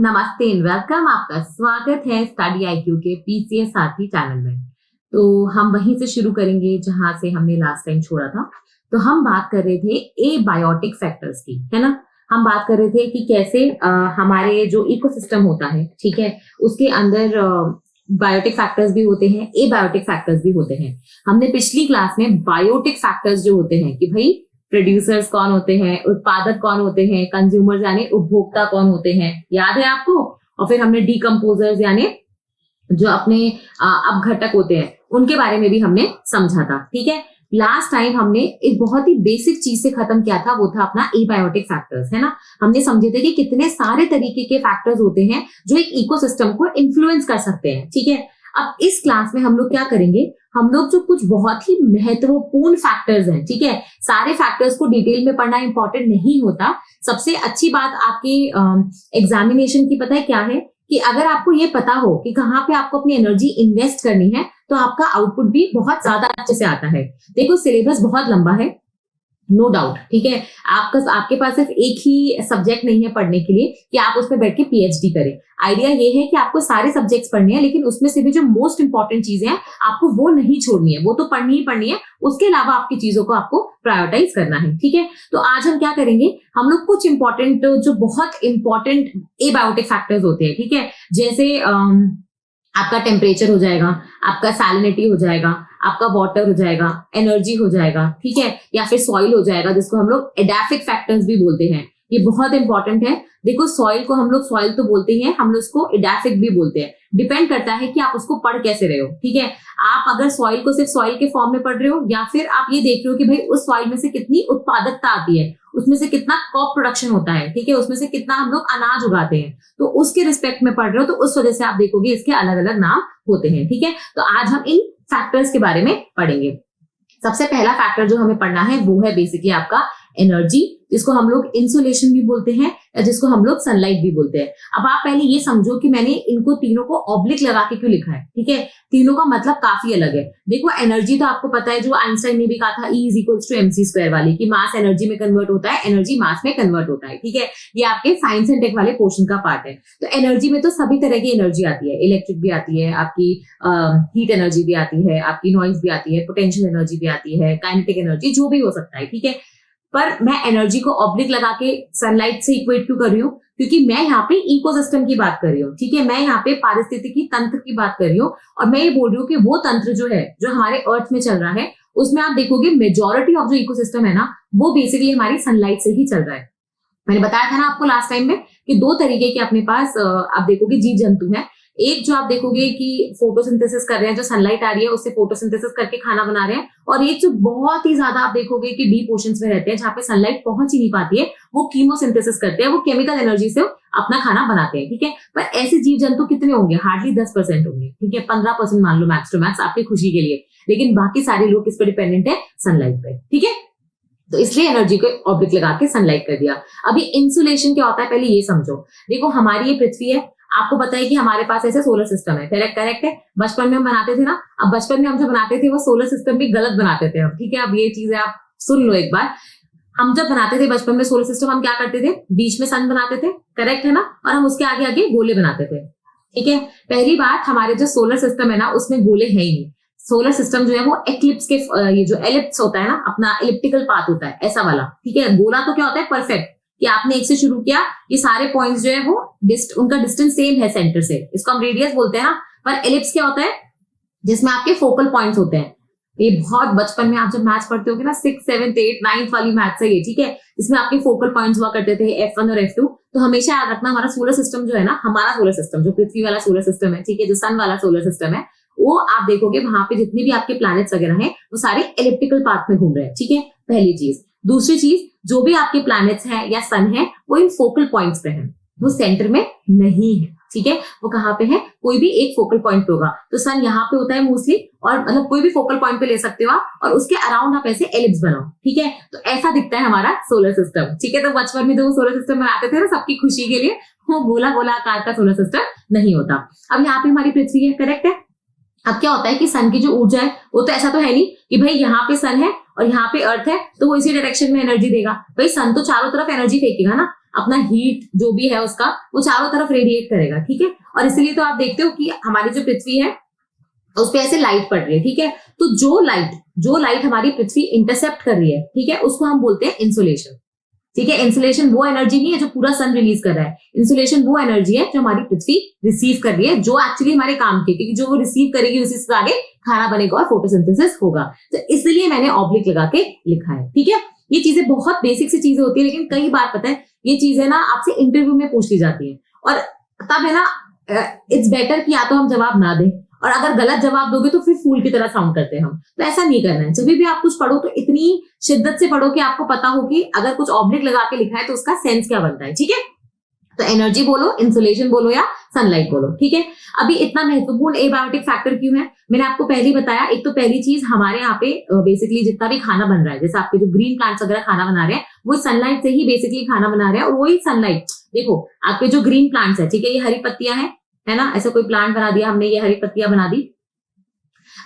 नमस्ते and welcome. आपका स्वागत है स्टडी आईक्यू के पीसीएस साथी चैनल में। तो हम वहीं से शुरू करेंगे जहां से हमने लास्ट टाइम छोड़ा था। तो हम बात कर रहे थे एबायोटिक फैक्टर्स की, है ना। हम बात कर रहे थे कि कैसे हमारे जो इकोसिस्टम होता है, ठीक है, उसके अंदर बायोटिक फैक्टर्स भी होते हैं, एबायोटिक फैक्टर्स भी होते हैं। हमने पिछली क्लास में बायोटिक फैक्टर्स जो होते हैं कि भाई प्रोड्यूसर्स कौन होते हैं, उत्पादक कौन होते हैं, कंज्यूमर्स यानी उपभोक्ता कौन होते हैं, याद है आपको। और फिर हमने डीकम्पोजर्स यानी जो अपने अपघटक होते हैं उनके बारे में भी हमने समझा था, ठीक है। लास्ट टाइम हमने एक बहुत ही बेसिक चीज से खत्म किया था, वो था अपना एबायोटिक फैक्टर्स, है ना। हमने समझे थे कि कितने सारे तरीके के फैक्टर्स होते हैं जो एक इकोसिस्टम को इन्फ्लुएंस कर सकते हैं, ठीक है। अब इस क्लास में हम लोग क्या करेंगे, हम लोग जो कुछ बहुत ही महत्वपूर्ण फैक्टर्स हैं, ठीक है, सारे फैक्टर्स को डिटेल में पढ़ना इंपॉर्टेंट नहीं होता। सबसे अच्छी बात आपकी एग्जामिनेशन की पता है क्या है, कि अगर आपको ये पता हो कि कहाँ पे आपको अपनी एनर्जी इन्वेस्ट करनी है तो आपका आउटपुट भी बहुत ज्यादा अच्छे से आता है। देखो सिलेबस बहुत लंबा है, नो डाउट, ठीक है। आपके पास सिर्फ एक ही सब्जेक्ट नहीं है पढ़ने के लिए कि आप उस पर बैठ के पीएचडी करें। आइडिया ये है कि आपको सारे सब्जेक्ट्स पढ़ने हैं, लेकिन उसमें से भी जो मोस्ट इंपॉर्टेंट चीजें हैं आपको वो नहीं छोड़नी है, वो तो पढ़नी ही पढ़नी है। उसके अलावा आपकी चीजों को आपको प्रायोरिटाइज करना है, ठीक है। तो आज हम क्या करेंगे, हम लोग कुछ इंपॉर्टेंट जो बहुत इंपॉर्टेंट एबायोटिक फैक्टर्स होते हैं, ठीक है, जैसे आपका टेम्परेचर हो जाएगा, आपका सैलिनिटी हो जाएगा, आपका वाटर हो जाएगा, एनर्जी हो जाएगा, ठीक है, या फिर सॉइल हो जाएगा, जिसको हम लोग एडाफिक फैक्टर्स भी बोलते हैं। ये बहुत इंपॉर्टेंट है। देखो सॉइल को हम लोग सॉइल तो बोलते ही हैं, हम लोग उसको एडाफिक भी बोलते हैं। डिपेंड करता है कि आप उसको पढ़ कैसे रहे हो, ठीक है। आप अगर सॉइल को सिर्फ सॉइल के फॉर्म में पढ़ रहे हो, या फिर आप ये देख रहे हो कि भाई उस सॉइल में से कितनी उत्पादकता आती है, उसमें से कितना क्रॉप प्रोडक्शन होता है, ठीक है, उसमें से कितना हम लोग अनाज उगाते हैं, तो उसके रिस्पेक्ट में पढ़ रहे हो, तो उस वजह से आप देखोगे इसके अलग अलग नाम होते हैं, ठीक है। तो आज हम इन फैक्टर्स के बारे में पढ़ेंगे। सबसे पहला फैक्टर जो हमें पढ़ना है वो है बेसिकली आपका एनर्जी, जिसको हम लोग इंसुलेशन भी बोलते हैं या जिसको हम लोग सनलाइट भी बोलते हैं। अब आप पहले ये समझो कि मैंने इनको तीनों को ऑब्लिक लगा के क्यों लिखा है, ठीक है। तीनों का मतलब काफी अलग है। देखो एनर्जी तो आपको पता है, जो आइंस्टाइन ने भी कहा था, E = mc² वाली, कि मास एनर्जी में कन्वर्ट होता है, एनर्जी मास में कन्वर्ट होता है, ठीक है। ये आपके साइंस एंड टेक वाले पोर्शन का पार्ट है। तो एनर्जी में तो सभी तरह की एनर्जी आती है, इलेक्ट्रिक भी आती है, आपकी हीट एनर्जी भी आती है, आपकी नॉइज भी आती है, पोटेंशियल एनर्जी भी आती है, काइनेटिक एनर्जी, जो भी हो सकता है, ठीक है। पर मैं एनर्जी को ऑब्लिक लगा के सनलाइट से इक्वेट क्यों कर रही हूँ, क्योंकि मैं यहाँ पे इकोसिस्टम की बात कर रही हूँ, ठीक है। मैं यहाँ पे पारिस्थितिकी तंत्र की बात कर रही हूँ, और मैं ये बोल रही हूँ कि वो तंत्र जो है, जो हमारे अर्थ में चल रहा है, उसमें आप देखोगे मेजोरिटी ऑफ जो इकोसिस्टम है ना, वो बेसिकली हमारी सनलाइट से ही चल रहा है। मैंने बताया था ना आपको लास्ट टाइम में कि दो तरीके के अपने पास आप देखोगे जीव जंतु हैं। एक जो आप देखोगे कि फोटोसिंथेसिस कर रहे हैं, जो सनलाइट आ रही है उससे फोटोसिंथेसिस करके खाना बना रहे हैं, और एक जो बहुत ही ज्यादा आप देखोगे कि डीप ओशंस में रहते हैं, जहां पे सनलाइट पहुंच ही नहीं पाती है, वो कीमोसिंथेसिस करते हैं, वो केमिकल एनर्जी से अपना खाना बनाते हैं, ठीक है। पर ऐसे जीव जंतु कितने होंगे, हार्डली 10% होंगे, ठीक है, 15% मान लो मैक्स टू मैक्स आपकी खुशी के लिए, लेकिन बाकी सारे लोग किस पे डिपेंडेंट है, सनलाइट पे, ठीक है। तो इसलिए एनर्जी को ऑब्लिक लगा के सनलाइट कर दिया। अभी इंसुलेशन क्या होता है पहले ये समझो। देखो हमारी ये पृथ्वी है, आपको पता है कि हमारे पास ऐसे सोलर सिस्टम है, करेक्ट है। बचपन में हम बनाते थे ना, अब बचपन में हम जो बनाते थे वो सोलर सिस्टम भी गलत बनाते थे, अब ठीक है। अब ये चीजें आप सुन लो एक बार। हम जब बनाते थे बचपन में सोलर सिस्टम, हम क्या करते थे, बीच में सन बनाते थे, करेक्ट है ना, और हम उसके आगे आगे गोले बनाते थे, ठीक है। पहली बात, हमारे जो सोलर सिस्टम है ना, उसमें गोले है ही नहीं। सोलर सिस्टम जो है वो एक्लिप्स के, ये जो एलिप्स होता है ना, अपना इलिप्टिकल पाथ होता है, ऐसा वाला, ठीक है। गोला तो क्या होता है, परफेक्ट, कि आपने एक से शुरू किया, ये सारे पॉइंट्स जो है वो उनका डिस्टेंस सेम है सेंटर से, इसको हम रेडियस बोलते हैं ना। पर एलिप्स क्या होता है, जिसमें आपके फोकल पॉइंट्स होते हैं। ये बहुत बचपन में आप जब मैथ्स पढ़ते होगे ना, 6th 7th 8th 9th वाली मैथ्स है ये, ठीक है। इसमें आपके फोकल पॉइंट्स हुआ करते थे F1 और F2। तो हमेशा याद रखना, हमारा सोलर सिस्टम जो है ना, हमारा सोलर सिस्टम जो पृथ्वी वाला सोलर सिस्टम है, ठीक है, जो सन वाला सोलर सिस्टम है, वो आप देखोगे वहां पे जितने भी आपके प्लैनेट्स वगैरह हैं वो सारे एलिप्टिकल पाथ में घूम रहे हैं, ठीक है, पहली चीज। दूसरी चीज, जो भी आपके प्लैनेट्स हैं या सन है वो इन फोकल पॉइंट्स पे है, वो सेंटर में नहीं है, ठीक है। वो कहाँ पे है, कोई भी एक फोकल पॉइंट पे होगा। तो सन यहाँ पे होता है मोस्टली, और मतलब कोई भी फोकल पॉइंट पे ले सकते हो आप, और उसके अराउंड आप ऐसे एलिप्स बनाओ, ठीक है। तो ऐसा दिखता है हमारा सोलर सिस्टम, ठीक है। तो बचपन में जो सोलर सिस्टम बनाते थे ना सबकी खुशी के लिए, वो गोला गोला आकार का सोलर सिस्टम नहीं होता। अब यहाँ पे हमारी पृथ्वी है, करेक्ट है। अब क्या होता है कि सन की जो ऊर्जा है वो तो ऐसा तो है नहीं कि भाई यहाँ पे सन है और यहाँ पे अर्थ है तो वो इसी डायरेक्शन में एनर्जी देगा। भाई सन तो चारों तरफ एनर्जी फेंकेगा ना, अपना हीट जो भी है उसका वो चारों तरफ रेडिएट करेगा, ठीक है। और इसलिए तो आप देखते हो कि हमारी जो पृथ्वी है उस पे ऐसे लाइट पड़ रही है, ठीक है। तो जो लाइट हमारी पृथ्वी इंटरसेप्ट कर रही है, ठीक है, उसको हम बोलते हैं इंसुलेशन, ठीक है। इंसुलेशन वो एनर्जी नहीं है जो पूरा सन रिलीज कर रहा है, इंसुलेशन वो एनर्जी है जो हमारी पृथ्वी रिसीव कर रही है, जो एक्चुअली हमारे काम की, क्योंकि जो वो रिसीव करेगी उसी से आगे खाना बनेगा और फोटोसिंथेसिस होगा। तो इसलिए मैंने ऑब्लिक लगा के लिखा है, ठीक है। ये चीजें बहुत बेसिक सी चीजें होती है, लेकिन कई बार पता है ये चीजें ना आपसे इंटरव्यू में पूछ ली जाती है, और तब है ना इट्स बेटर कि या तो हम जवाब ना दें, और अगर गलत जवाब दोगे तो फिर फूल की तरह साउंड करते हैं हम, तो ऐसा नहीं करना है। जब भी आप कुछ पढ़ो तो इतनी शिद्दत से पढ़ो कि आपको पता हो कि अगर कुछ ऑब्लिक लगा के लिखा है तो उसका सेंस क्या बनता है, ठीक है। तो एनर्जी बोलो, इंसुलेशन बोलो या सनलाइट बोलो, ठीक है। अभी इतना महत्वपूर्ण एबायोटिक फैक्टर क्यों है, मैंने आपको पहले ही बताया। एक तो पहली चीज, हमारे यहाँ पे बेसिकली जितना भी खाना बन रहा है, जैसे आपके जो ग्रीन प्लांट्स वगैरह खाना बना रहे हैं, वो सनलाइट से ही बेसिकली खाना बना रहे हैं। और वही सनलाइट, देखो आपके जो ग्रीन प्लांट्स है, ठीक है, ये हरी पत्तियां हैं, है ना, ऐसा कोई प्लांट बना दिया हमने, ये हरी पत्तियां बना दी।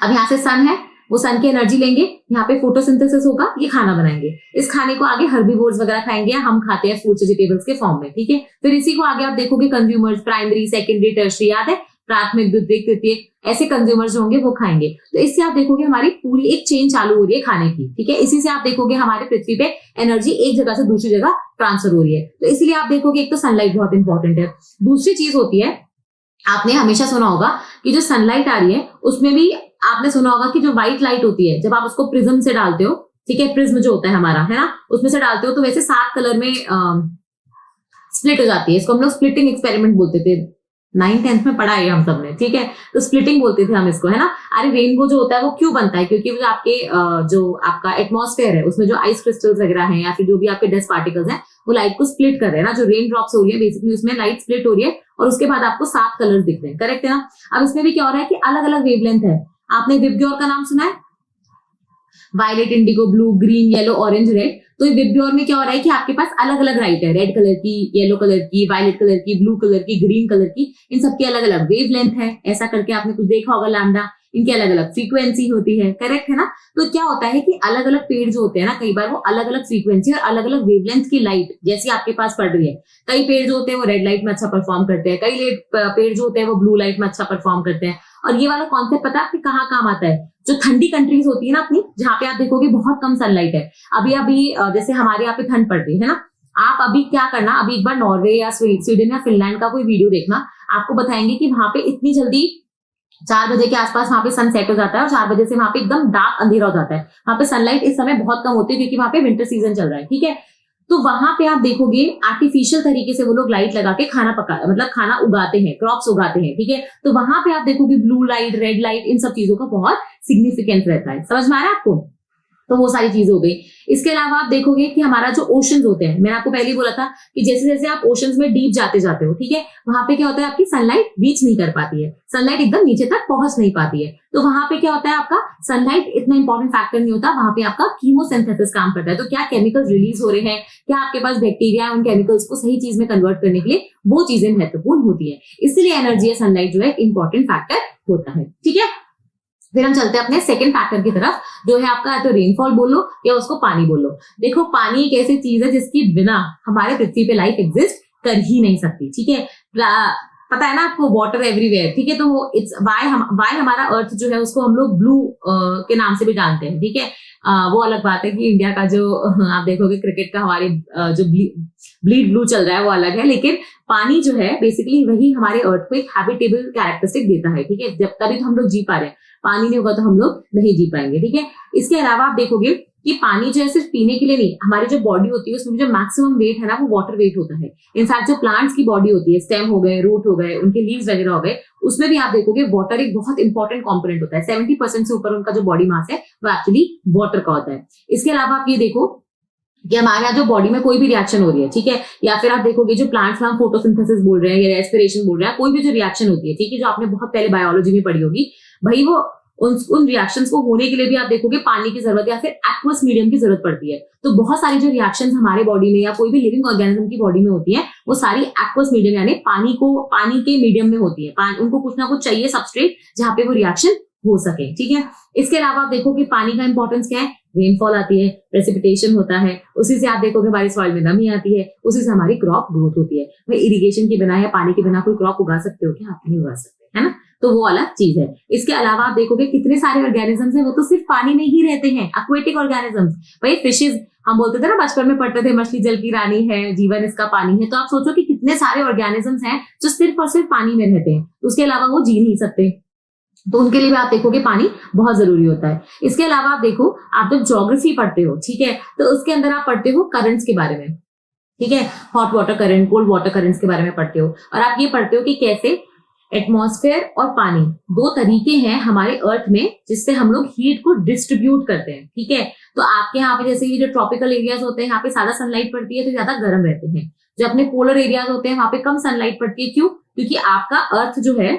अब यहाँ से सन है, वो सन की एनर्जी लेंगे, यहाँ पे फोटोसिंथेसिस होगा, ये खाना बनाएंगे। इस खाने को आगे हर्बीवोर्स वगैरह खाएंगे, या हम खाते हैं फ्रूट्स वेजिटेबल्स के फॉर्म में, ठीक है। फिर इसी को आगे आप देखोगे कंज्यूमर्स, प्राइमरी, सेकेंडरी, टर्शरी, याद है, प्राथमिक, द्वितीयक, तृतीयक, ऐसे कंज्यूमर्स जो होंगे वो खाएंगे। तो इससे आप देखोगे हमारी पूरी एक चेन चालू हो रही है खाने की, ठीक है। इसी से आप देखोगे हमारे पृथ्वी पे एनर्जी एक जगह से दूसरी जगह ट्रांसफर हो रही है। तो इसलिए आप देखोगे एक तो सनलाइट बहुत इंपॉर्टेंट है। दूसरी चीज होती है, आपने हमेशा सुना होगा कि जो सनलाइट आ रही है उसमें भी आपने सुना होगा कि जो व्हाइट लाइट होती है, जब आप उसको प्रिज्म से डालते हो, ठीक है, प्रिज्म जो होता है हमारा, है ना, उसमें से डालते हो तो वैसे 7 कलर में स्प्लिट हो जाती है। इसको हम लोग स्प्लिटिंग एक्सपेरिमेंट बोलते थे, 9th-10th में पढ़ा है हम सबने, ठीक है। तो स्प्लिटिंग बोलते थे हम इसको, है ना। अरे रेनबो जो होता है वो क्यों बनता है, क्योंकि वो आपके जो आपका एटमॉस्फेयर है उसमें जो आइस क्रिस्टल्स वगैरह हैं या फिर जो भी आपके डस्ट पार्टिकल्स हैं वो लाइट को स्प्लिट कर रहे हैं ना, जो रेन ड्रॉप्स हो रही है बेसिकली उसमें लाइट स्प्लिट हो रही है, और उसके बाद आपको 7 कलर्स दिख रहे हैं, करेक्ट है ना। अब इसमें भी क्या हो रहा है कि अलग अलग वेवलेंथ है। आपने विबग्योर का नाम सुना है, violet, indigo, blue, green, yellow, orange, red. तो विबग्योर में क्या हो रहा है कि आपके पास अलग अलग लाइट है, रेड कलर की, येलो कलर की, वायलेट कलर की, ब्लू कलर की, ग्रीन कलर की, इन सबकी अलग अलग वेवलेंथ है। ऐसा करके आपने कुछ देखा होगा, लैम्डा, इनकी अलग अलग फ्रीक्वेंसी होती है, करेक्ट है ना। तो क्या होता है कि अलग अलग पेड़ जो होते हैं ना, कई बार वो अलग अलग फ्रीक्वेंसी और अलग अलग वेवलेंथ की लाइट जैसी आपके पास पड़ रही है। कई पेड़ जो होते हैं वो रेड लाइट में अच्छा परफॉर्म करते हैं, कई पेड़ जो होते हैं वो ब्लू लाइट में अच्छा परफॉर्म करते हैं। और ये वाला कॉन्सेप्ट पता है कहाँ काम आता है, जो ठंडी कंट्रीज होती है ना अपनी, जहाँ पे आप देखोगे बहुत कम सनलाइट है। अभी जैसे हमारे यहाँ पे ठंड पड़ रही है ना, आप अभी क्या करना, अभी एक बार नॉर्वे या स्वीडन या फिनलैंड का कोई वीडियो देखना, आपको बताएंगे कि वहां पे इतनी जल्दी 4 बजे के आसपास वहां पे सन सेट हो जाता है, और 4 बजे से वहां पे एकदम डार्क अंधेरा हो जाता है। वहां पे सनलाइट इस समय बहुत कम होती है क्योंकि वहां पे विंटर सीजन चल रहा है, ठीक है। तो वहां पे आप देखोगे आर्टिफिशियल तरीके से वो लोग लाइट लगा के खाना पका, मतलब खाना उगाते हैं, क्रॉप्स उगाते हैं, ठीक है। तो वहां पे आप देखोगे ब्लू लाइट, रेड लाइट, इन सब चीजों का बहुत सिग्निफिकेंस रहता है। समझ में आ रहा है आपको। तो वो सारी चीज हो गई। इसके अलावा आप देखोगे कि हमारा जो ओशंस होते हैं, मैंने आपको पहले ही बोला था कि जैसे जैसे आप ओशंस में डीप जाते हो, ठीक है, वहां पे क्या होता है, आपकी सनलाइट रीच नहीं कर पाती है, सनलाइट एकदम नीचे तक पहुंच नहीं पाती है। तो वहां पे क्या होता है, आपका सनलाइट इतना इंपॉर्टेंट फैक्टर नहीं होता, वहां पे आपका कीमोसिंथेसिस काम करता है। तो क्या केमिकल्स रिलीज हो रहे हैं, क्या आपके पास बैक्टीरिया है, उन केमिकल्स को सही चीज में कन्वर्ट करने के लिए वो चीजें महत्वपूर्ण होती है। इसलिए एनर्जी या सनलाइट जो है इंपॉर्टेंट फैक्टर होता है, ठीक है। फिर हम चलते हैं अपने सेकंड फैक्टर की तरफ, जो है आपका, तो रेनफॉल बोलो या उसको पानी बोलो। देखो पानी एक ऐसी चीज है जिसकी बिना हमारे पृथ्वी पे लाइफ एग्जिस्ट कर ही नहीं सकती, ठीक है। पता है ना आपको, वाटर एवरीवेयर, ठीक है। तो वो इट्स वाई हमारा अर्थ जो है उसको हम लोग ब्लू के नाम से भी जानते हैं, ठीक है। वो अलग बात है कि इंडिया का जो आप देखोगे क्रिकेट का हमारे जो ब्लीड ब्लू चल रहा है वो अलग है, लेकिन पानी जो है बेसिकली वही हमारे अर्थ को एक हैबिटेबल कैरेक्टरिस्टिक देता है, ठीक है। जब तभी तो हम लोग जी पा रहे हैं, पानी नहीं होगा तो हम लोग नहीं जी पाएंगे, ठीक है। इसके अलावा आप देखोगे कि पानी जो है सिर्फ पीने के लिए नहीं, हमारी जो बॉडी होती है उसमें जो मैक्सिमम वेट है ना वो वाटर वेट होता है। इनफैक्ट जो प्लांट्स की बॉडी होती है, स्टेम हो गए, रूट हो गए, उनके लीव्स वगैरह हो गए, उसमें भी आप देखोगे वाटर एक बहुत इंपॉर्टेंट कंपोनेंट होता है। 70% से ऊपर उनका जो बॉडी मास है वो एक्चुअली वाटर का होता है। इसके अलावा आप ये देखो कि हमारे यहाँ जो बॉडी में कोई भी रिएक्शन हो रही है, ठीक है, या फिर आप देखोगे जो प्लांट्स में हम फोटोसिंथेसिस बोल रहे हैं या रेस्पिरेशन बोल रहे हैं, कोई भी जो रिएक्शन होती है, ठीक है, जो आपने बहुत पहले बायोलॉजी में पढ़ी होगी, भाई वो उन रिएक्शंस को होने के लिए भी आप देखोगे पानी की जरूरत या फिर एक्वस मीडियम की जरूरत पड़ती है। तो बहुत सारी जो रिएक्शंस हमारे बॉडी में या कोई भी लिविंग ऑर्गेनिज्म की बॉडी में होती है वो सारी एक्वस मीडियम यानी पानी के मीडियम में होती है। उनको कुछ ना कुछ चाहिए सबस्ट्रेट जहाँ पे वो रिएक्शन हो सके, ठीक है। इसके अलावा आप देखो कि पानी का इंपॉर्टेंस क्या है, रेनफॉल आती है, प्रेसिपिटेशन होता है, उसी से आप देखोगे हमारी सॉइल में नमी आती है, उसी से हमारी क्रॉप ग्रोथ होती है। भाई इरिगेशन के बिना या पानी के बिना कोई क्रॉप उगा सकते हो क्या? आप नहीं उगा सकते, है ना? तो वो अलग चीज है। इसके अलावा आप देखोगे कितने सारे ऑर्गेनिजम्स हैं, वो तो सिर्फ पानी में ही रहते हैं, एक्वेटिक ऑर्गेनिजम्स। भाई फिशेज, हम बोलते थे ना बचपन में पढ़ते थे, मछली जल की रानी है, जीवन इसका पानी है। तो आप सोचो कि कितने सारे ऑर्गेनिजम्स हैं जो सिर्फ और सिर्फ पानी में रहते हैं, उसके अलावा वो जी नहीं सकते। तो उनके लिए भी आप देखोगे पानी बहुत जरूरी होता है। इसके अलावा आप देखो, आप जब ज्योग्राफी पढ़ते हो, ठीक है, तो उसके अंदर आप पढ़ते हो करंट्स के बारे में, ठीक है, hot water current, cold water currents के बारे में पढ़ते हो। और आप ये पढ़ते हो कि कैसे एटमॉस्फेयर और पानी दो तरीके हैं हमारे अर्थ में जिससे हम लोग हीट को डिस्ट्रीब्यूट करते हैं, ठीक है। तो आपके यहाँ पे जैसे ये जो ट्रॉपिकल एरियाज होते हैं, यहाँ पे ज्यादा सनलाइट पड़ती है तो ज्यादा गर्म रहते हैं। जो अपने पोलर एरियाज होते हैं वहां पे कम सनलाइट पड़ती है। क्यों? क्योंकि आपका अर्थ जो है,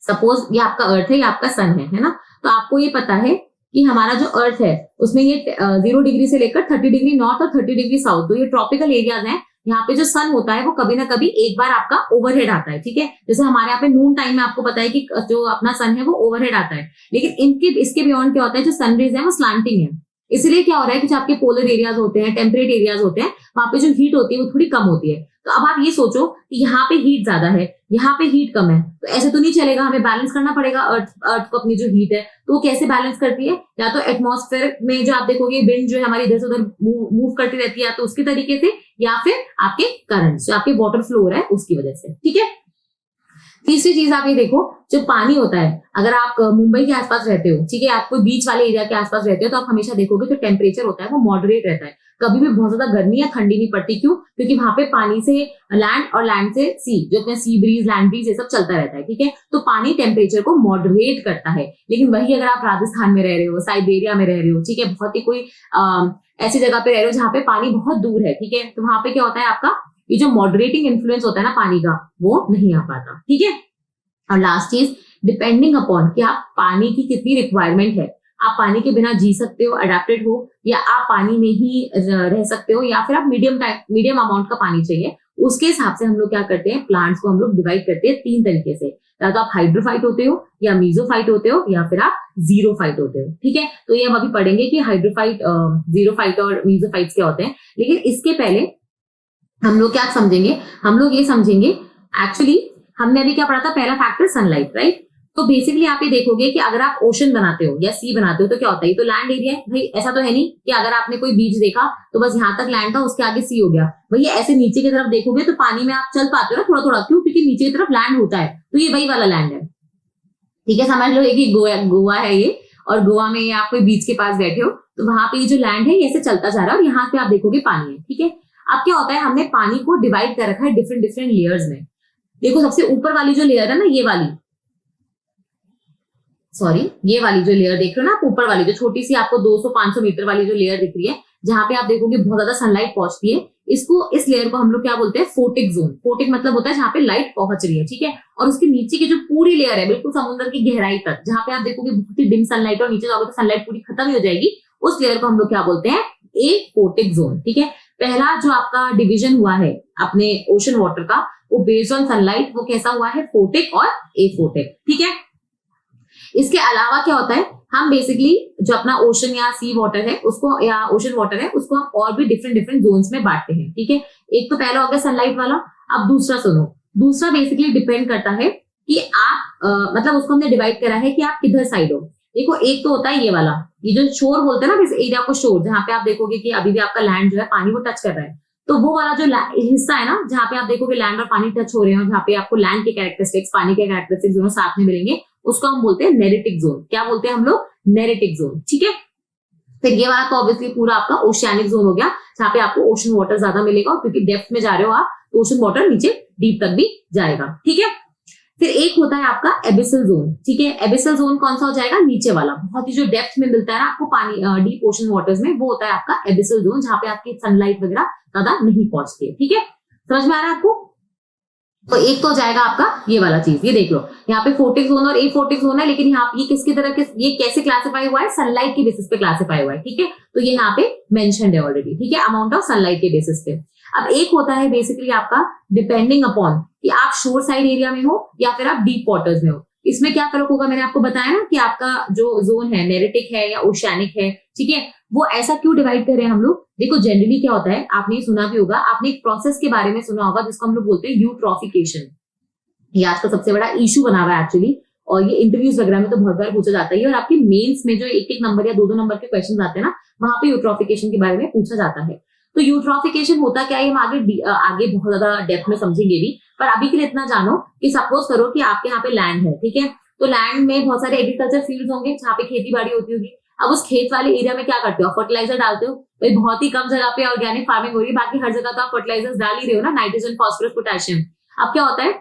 सपोज ये आपका अर्थ है, ये आपका सन है ना। तो आपको ये पता है कि हमारा जो अर्थ है उसमें ये 0 डिग्री से लेकर 30 डिग्री नॉर्थ और 30 डिग्री साउथ, तो ये ट्रॉपिकल एरियाज हैं। यहाँ पे जो सन होता है वो कभी ना कभी एक बार आपका ओवरहेड आता है, ठीक है। जैसे हमारे यहाँ पे नून टाइम में आपको पता है कि जो अपना सन है वो ओवरहेड आता है, लेकिन इनके इसके बियॉन्ड क्या होता है, जो सनरेज है वो स्लांटिंग है। इसलिए क्या हो रहा है कि जो आपके पोलर एरियाज होते हैं, टेम्परेट एरियाज होते हैं, वहां पे जो हीट होती है वो थोड़ी कम होती है। तो अब आप ये सोचो कि यहाँ पे हीट ज्यादा है, यहाँ पे हीट कम है, तो ऐसे तो नहीं चलेगा, हमें बैलेंस करना पड़ेगा अर्थ को। अपनी जो हीट है तो वो कैसे बैलेंस करती है? या तो एटमॉस्फेयर में जो आप देखोगे विंड जो है हमारी इधर से उधर मूव करती रहती है, या तो उसके तरीके से, या फिर आपके करंट्स जो आपके वाटर फ्लो हो रहा है उसकी वजह से, ठीक है। तीसरी चीज आप ये देखो, जो पानी होता है, अगर आप मुंबई के आसपास रहते हो, ठीक है, आप कोई बीच वाले एरिया के आसपास रहते हो, तो आप हमेशा देखोगे जो टेम्परेचर होता है वो मॉडरेट रहता है। कभी भी बहुत ज्यादा गर्मी या ठंडी नहीं पड़ती। क्यों? क्योंकि वहां पे पानी से लैंड और लैंड से सी, जो अपने सी ब्रीज, लैंड ब्रीज, ये सब चलता रहता है, ठीक है। तो पानी टेम्परेचर को मॉडरेट करता है। लेकिन वही अगर आप राजस्थान में रह रहे हो, साइबेरिया में रह रहे हो, ठीक है, बहुत ही कोई ऐसी जगह पे रह रहे हो जहाँ पे पानी बहुत दूर है, ठीक है, तो वहां पे क्या होता है, आपका ये जो मॉडरेटिंग इन्फ्लुएंस होता है ना पानी का, वो नहीं आ पाता, ठीक है। और लास्ट चीज, डिपेंडिंग अपॉन कि आप पानी की कितनी रिक्वायरमेंट है, आप पानी के बिना जी सकते हो, अडेप्टेड हो, या आप पानी में ही रह सकते हो, या फिर आप मीडियम अमाउंट का पानी चाहिए, उसके हिसाब से हम लोग क्या करते हैं, प्लांट्स को हम लोग डिवाइड करते हैं 3 तरीके से। या तो आप हाइड्रोफाइट होते हो, या मीजोफाइट होते हो, या फिर आप जीरोफाइट होते हो, ठीक है। तो ये हम अभी पढ़ेंगे कि हाइड्रोफाइट, जीरोफाइट और मीजोफाइट्स क्या होते हैं। लेकिन इसके पहले हम लोग क्या समझेंगे, हम लोग ये समझेंगे, एक्चुअली हमने अभी क्या पढ़ा था, पहला फैक्टर सनलाइट, राइट। तो बेसिकली आप ये देखोगे कि अगर आप ओशन बनाते हो या सी बनाते हो तो क्या होता है, ये तो लैंड एरिया है भाई। ऐसा तो है नहीं कि अगर आपने कोई बीच देखा तो बस यहाँ तक लैंड था, उसके आगे सी हो गया। भैया ऐसे नीचे की तरफ देखोगे तो पानी में आप चल पाते हो ना थोड़ा थोड़ा। क्यों? क्योंकि नीचे की तरफ लैंड होता है, तो ये वही वाला लैंड है, ठीक है। समझ लो कि गोवा है ये, और गोवा में आप कोई बीच के पास बैठे हो, तो वहां पे ये जो लैंड है ये ऐसे चलता जा रहा है, और यहाँ पे आप देखोगे पानी है, ठीक है। अब क्या होता है, हमने पानी को डिवाइड कर रखा है डिफरेंट डिफरेंट लेयर्स में। देखो सबसे ऊपर वाली जो लेयर है ना, ये वाली, सॉरी, ये वाली जो लेयर देख रहे हो ना आप, ऊपर वाली जो छोटी सी आपको 200-500 मीटर वाली जो लेयर दिख रही है, जहां पे आप देखोगे बहुत ज्यादा सनलाइट पहुंचती है, इस लेयर को हम लोग क्या बोलते हैं, फोटिक जोन। फोटिक मतलब होता है जहां पे लाइट पहुंच रही है, ठीक है। और उसके नीचे की जो पूरी लेयर है, बिल्कुल समुद्र की गहराई तक, जहां पे आप देखोगे बहुत ही डिम सनलाइट, और नीचे जाओगे तो सनलाइट पूरी खत्म ही हो जाएगी, उस लेयर को हम लोग क्या बोलते हैं, ए फोटिक जोन, ठीक है। पहला जो आपका डिवीजन हुआ है अपने ओशन वाटर का, वो बेस्ड ऑन सनलाइट, वो कैसा हुआ है, फोटिक और एफोटिक, ठीक है। इसके अलावा क्या होता है, हम बेसिकली जो अपना ओशन या सी वाटर है उसको, या ओशन वाटर है उसको, हम और भी डिफरेंट डिफरेंट जोन्स में बांटते हैं, ठीक है। एक तो पहला हो गया सनलाइट वाला। अब दूसरा सुनो, दूसरा बेसिकली डिपेंड करता है कि आप मतलब उसको हमने डिवाइड करा है कि आप किधर साइड हो। देखो एक तो होता है ये वाला, ये जो शोर बोलते हैं ना, इस एरिया को शोर, जहां पे आप देखोगे कि अभी भी आपका लैंड जो है पानी वो टच कर रहा है, तो वो वाला जो हिस्सा है ना, जहां पे आप देखोगे लैंड और पानी टच हो रहे हैं, जहां पे आपको लैंड के कैरेक्टरिस्टिक्स, पानी के कैरेक्टरिस्टिक्स दोनों साथ में मिलेंगे, उसको हम बोलते हैं नेरेटिक जोन। क्या बोलते हैं हम लोग, नेरेटिक जोन, ठीक है। फिर ये वाला तो ऑब्वियसली पूरा आपका ओशियानिक जोन हो गया, जहां पे आपको ओशन वाटर ज्यादा मिलेगा, और क्योंकि डेप्थ में जा रहे हो आप, तो ओशन वाटर नीचे डीप तक भी जाएगा, ठीक है। फिर एक होता है आपका एबिसल जोन, ठीक है। एबिसल जोन कौन सा हो जाएगा, नीचे वाला, बहुत ही जो डेप्थ में मिलता है ना आपको पानी, डीप ओशन वाटर्स में, वो होता है आपका एबिसल जोन, जहां पे आपकी सनलाइट वगैरह ज्यादा नहीं पहुंचती है, ठीक है। समझ में आ रहा है आपको? तो एक तो जाएगा आपका ये वाला चीज, ये देख लो, यहाँ पे फोटिक जोन और ए फोटिक जोन है, लेकिन यहाँ ये किसकी तरह ये कैसे क्लासिफाई हुआ है, सनलाइट के बेसिस पे क्लासिफाई हुआ है, ठीक है। तो ये यहाँ पे मेंशन्ड है ऑलरेडी, ठीक है, अमाउंट ऑफ सनलाइट के बेसिस पे। अब एक होता है बेसिकली आपका डिपेंडिंग अपॉन कि आप शोर साइड एरिया में हो या फिर आप डीप वाटर्स में हो। इसमें क्या फर्क होगा, मैंने आपको बताया ना कि आपका जो जोन है नेरेटिक है या ओशियानिक है, ठीक है, वो ऐसा क्यों डिवाइड कर रहे हैं हम लोग। देखो जनरली क्या होता है, आपने सुना भी होगा, आपने एक प्रोसेस के बारे में सुना होगा जिसको हम लोग बोलते हैं यूट्रॉफिकेशन। ये आज का सबसे बड़ा इशू बना हुआ है एक्चुअली, और ये इंटरव्यूज वगैरह में तो बहुत बार पूछा जाता है, और आपके मेंस में जो एक एक नंबर या दो दो नंबर के क्वेश्चन आते हैं ना, वहां पे यूट्रॉफिकेशन के बारे में पूछा जाता है। तो यूट्रॉफिकेशन होता क्या है, हम आगे बहुत ज्यादा डेप्थ में समझेंगे भी, पर अभी के लिए इतना जानो कि सपोज करो कि आपके यहाँ पे लैंड है, ठीक है, तो लैंड में बहुत सारे एग्रीकल्चर फील्ड होंगे जहाँ पे खेती बाड़ी होती होगी। अब उस खेत वाले एरिया में क्या करते हो, फर्टिलाइजर डालते हो। भाई बहुत ही कम जगह पे ऑर्गेनिक फार्मिंग हो रही है, बाकी हर जगह तो आप फर्टिलाइजर्स डाल ही रहे हो ना, नाइट्रोजन, फॉस्फोरस, पोटेशियम। अब क्या होता है,